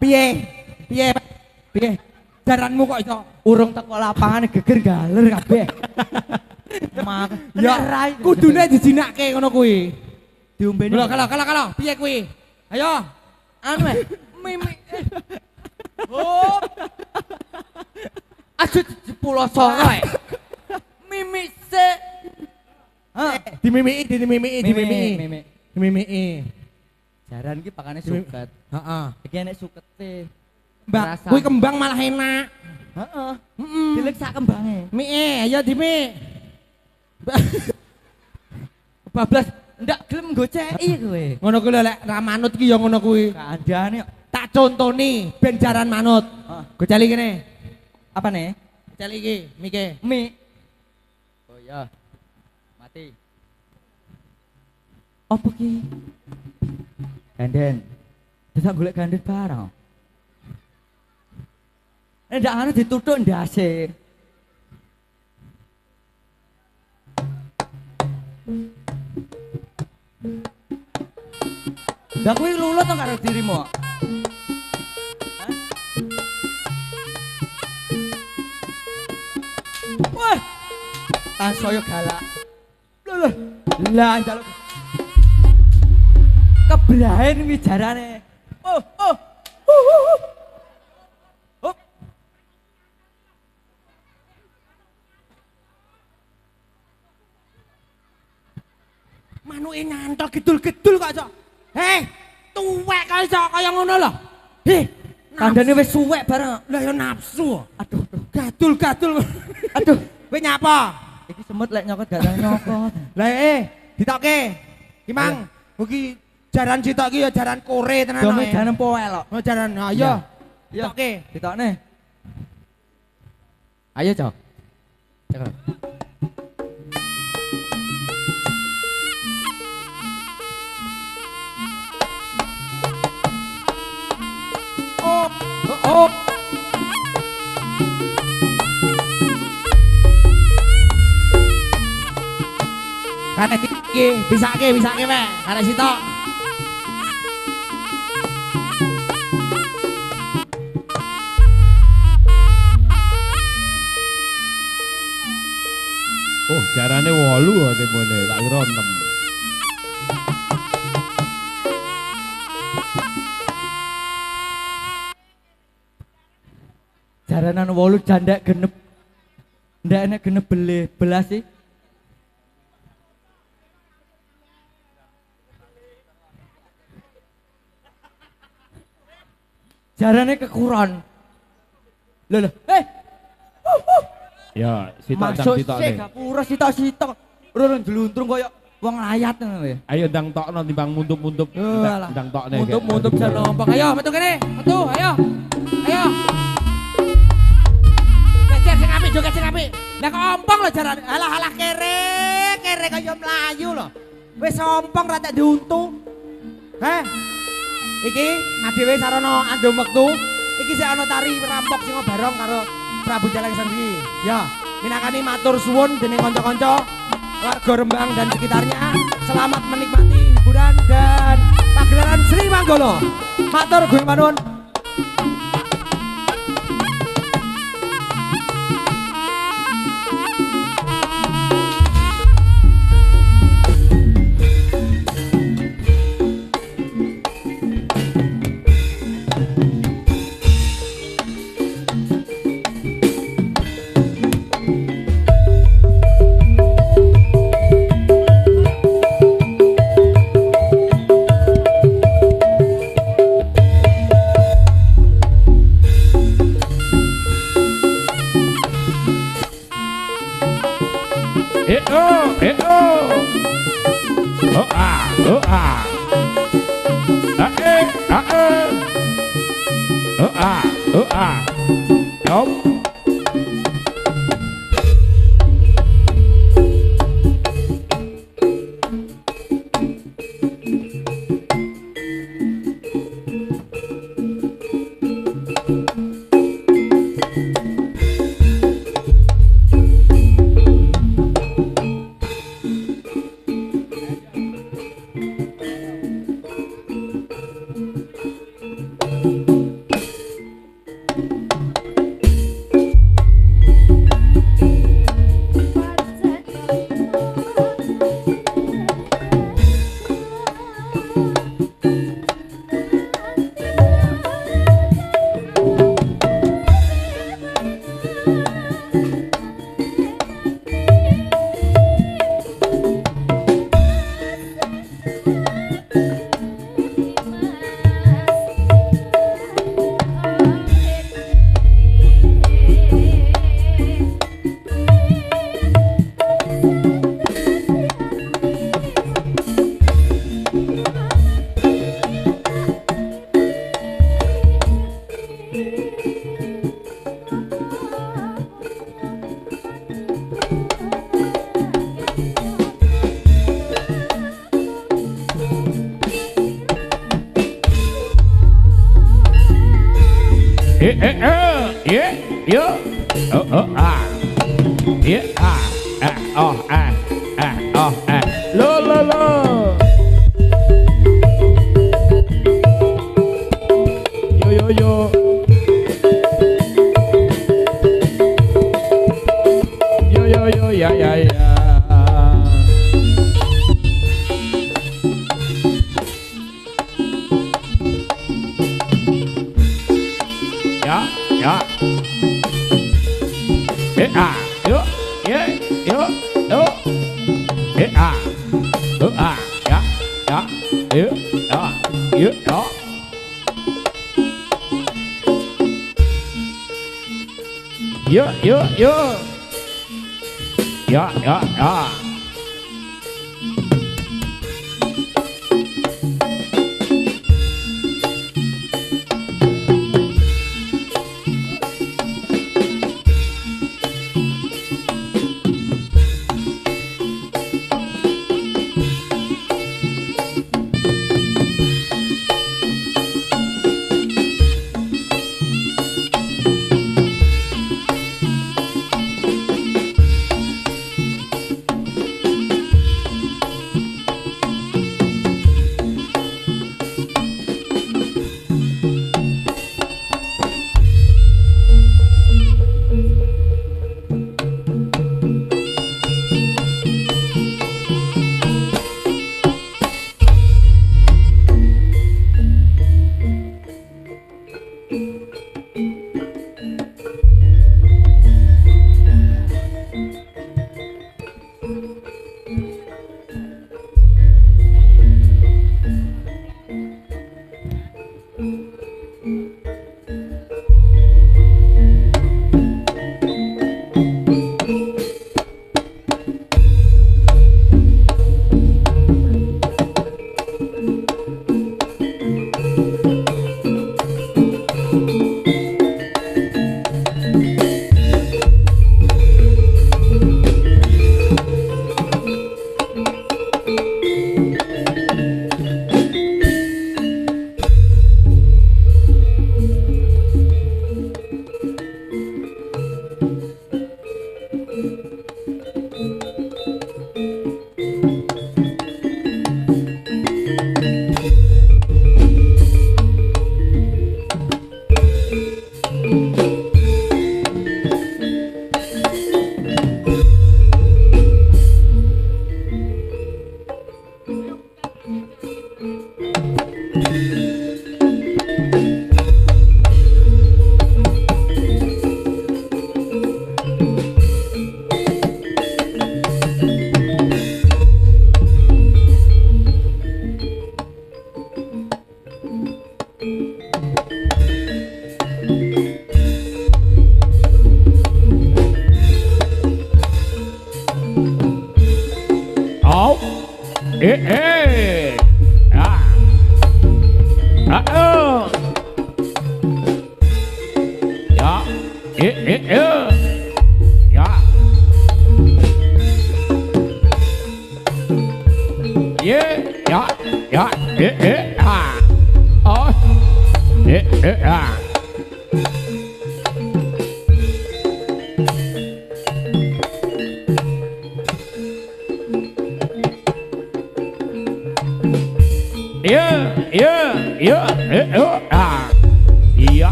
Piye? Jaranmu kok iso Urung teko lapangan geger galer kabeh. Ya kudune dijinakke ngono kuwi. Diombeni. Lho kalau piye kuwi? Ayo. Anu mimi. Oh. Aduh pulau Soro ya. Mimik sik. Dimimiki. Dimimiki. Jaran ki pakane suket. Heeh. Iki enek sukete. Mbak, Rasa. kuwi kembang malah enak. Heeh. Heeh. Dilek sak kembange. Ayo dimi. Bablas ndak gelem goceki kowe. Ngono kuwi lho lek ra manut ki ya ngono kuwi. Kandhane kok. Tak contoni ben jaran manut. Heeh. Goceli kene. Apa nih? Goceli iki, mike. Mi. Oh iya. Mati. Apa ki? Ganden. Bisa golek ganden barang. Ndak ana dituthuk ndase. Lah kuwi lulut to karo dirimu. Hah? Wah. Tan saya galak. Lho. Lah njaluk. Kebrahen kuwi jarane. Oh. Hop. Manuke nyantol gedul-gedul kok, Cok. Heh, tuwek kaya Cok kaya ngono lho. Heh, Kandane wis suwek bareng. lah ya nafsu. Aduh. Gadul-gadul. Aduh. Kowe nyapa? Iki semut lek nyokot gak tau nyokot. Lah ditokke. Ki Mang, mugi jaran sitok ki ya jaran kore tenan. Dome janem poel kok. Oh jaran, ayo. Iya. Ditokke. Ditokne. Ayo, Cok. Cek. Oh. Karek iki, bisake wae. Karek sitok. Oh, jarane 8 ate mene, tak kira 6. Jaranan 8 jandak genep. Ndak enek genep belas sih. Jarane kekuron. Lho. Ya, sitok Masuk sitok sik nih. gapura sitok. Ora njluntrung koyo wong layat ngono ya. Ayo ndang tokno timbang muntup-muntup. Alah. Ndang tokne. Muntup jan lompok. Ayo, metu kene. Metu, ayo. Ayo. Gecer sing apik, joget sing apik. Lah kok ompong lho jaran. Alah kere kaya mlayu lho. Wis ompong ra tak diuntu. Heh. Iki adewe sarana andum wektu. Iki sik ana tari rampok sing bareng karo Prabu Jalangsan iki. Ya, minangkani matur suwun dening kanca-kanca warga Rembang dan sekitarnya. Selamat menikmati hiburan dan pagelaran Sri Manggolo. Matur gue manun.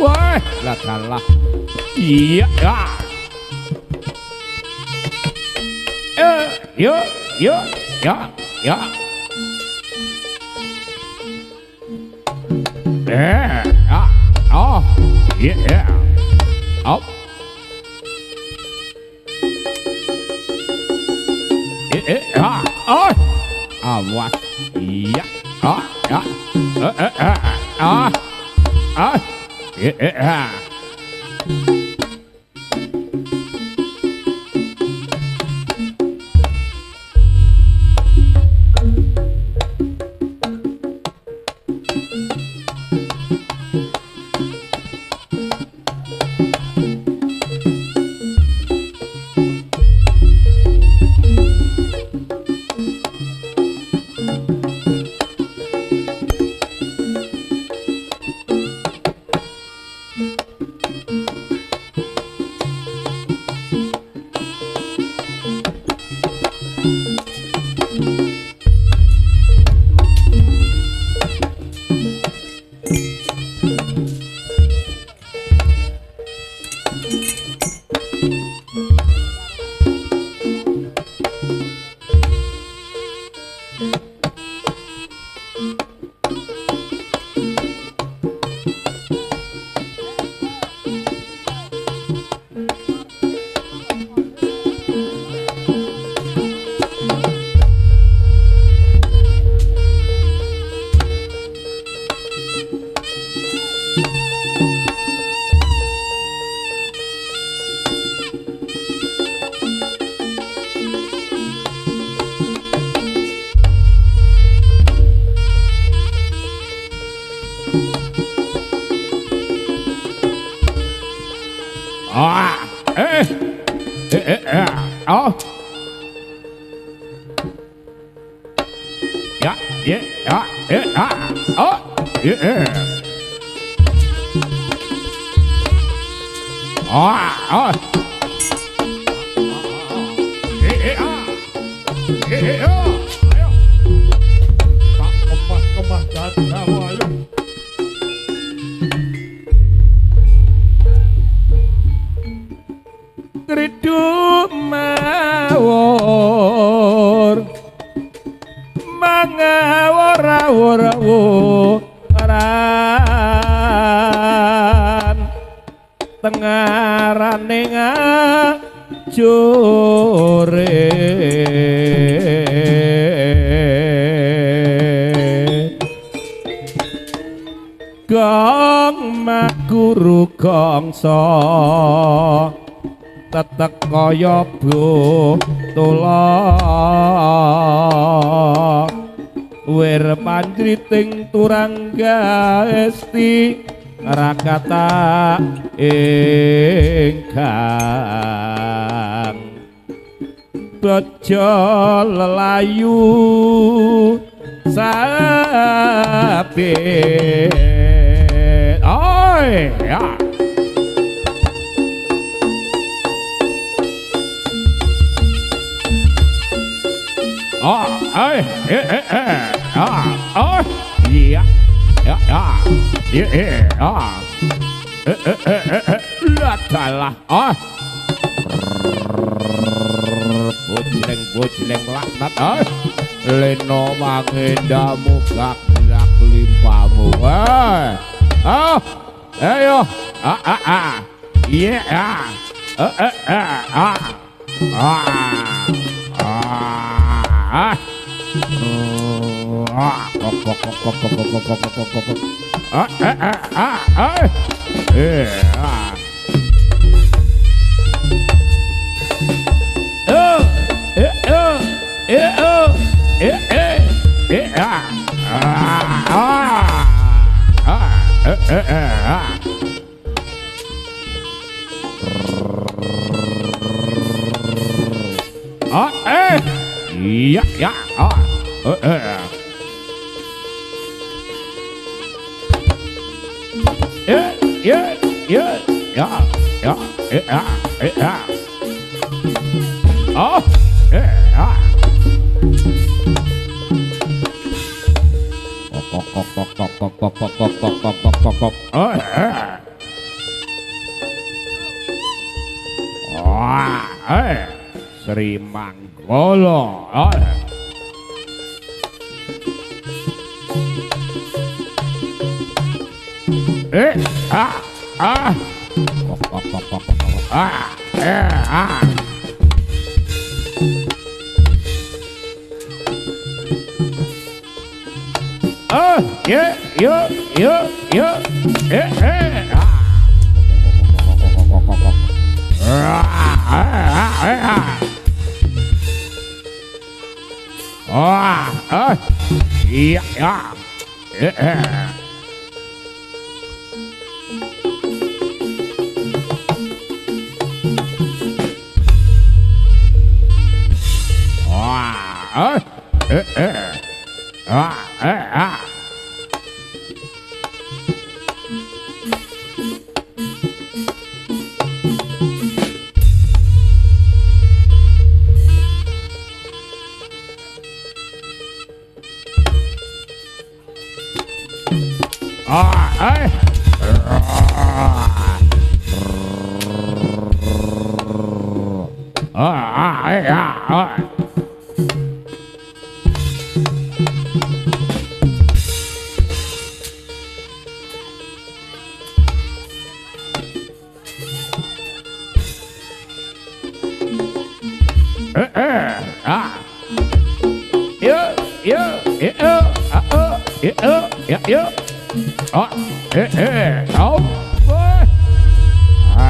wah, lah kalah. Iya, ya. Yo, yo, ya, ya. Ya, oh, iya, yeah. Up. Oh, awas, iya, ya, iya. Oh. Ya, ya, ya, oh, ya. Oh. Ayo. Tak kemah dan ayo. Ridu mawur mangawur-awur-awuran tengarane ngajure gong makuru gongso tetek kaya botolak wir panjriting turangga esti rakata ingkang bejo lelayu sapi oi ya. Oh, iya, ya, ladalah, bojleng laknat, leno mangendamu gak limpamu, ayo, iya, iya, ya, Sri Manggala.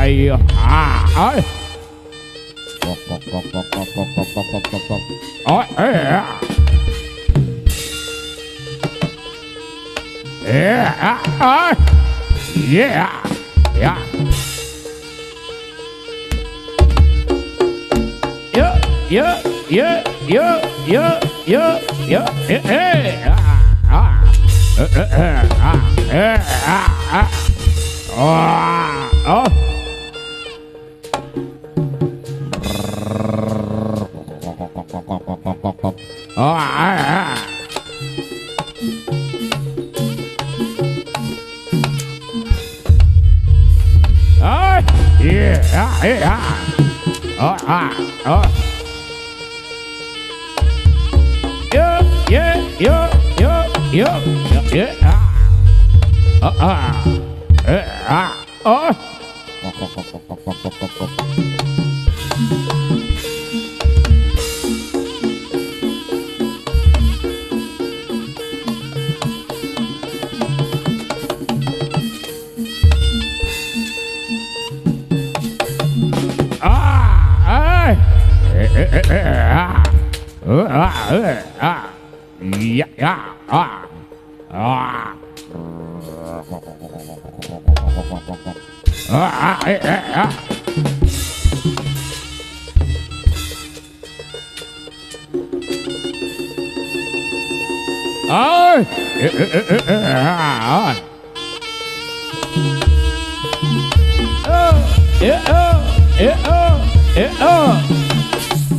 Ayo,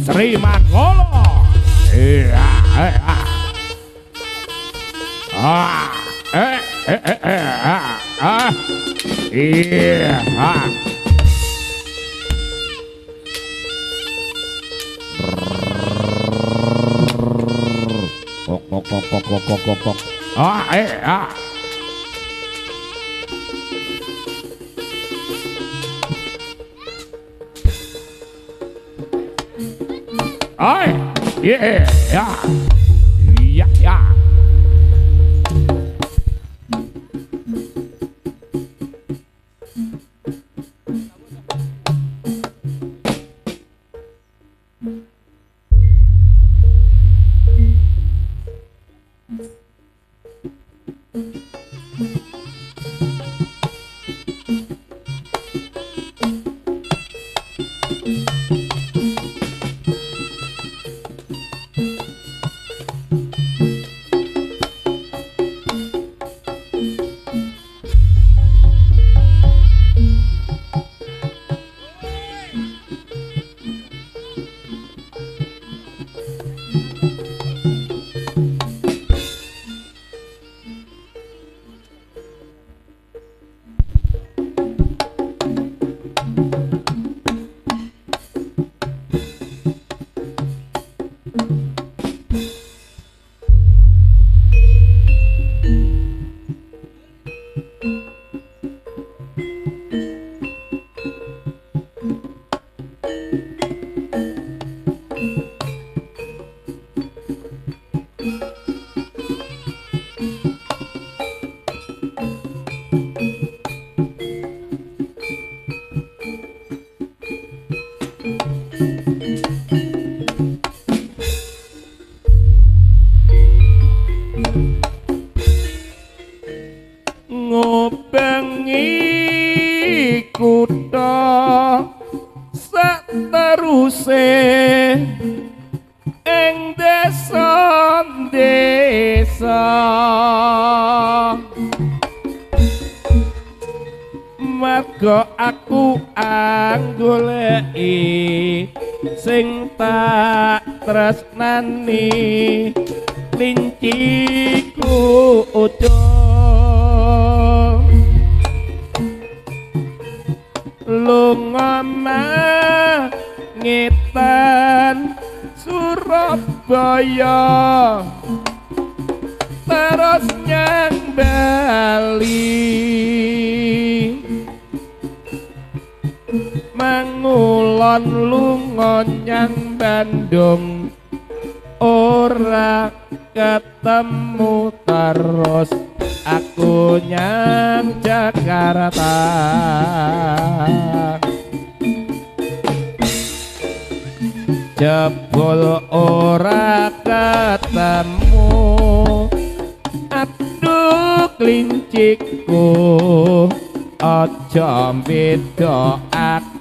Sri Manggala. kutha sateruse ing desa marga aku anggoleki sing tak tresnani linciku ucul lunga ngetan Surabaya terus nyang Bali mangulon lunga nyang Bandung ora ketemu terus aku nyang Jakarta jebul ora ketemu aduh klincikku aja bedakake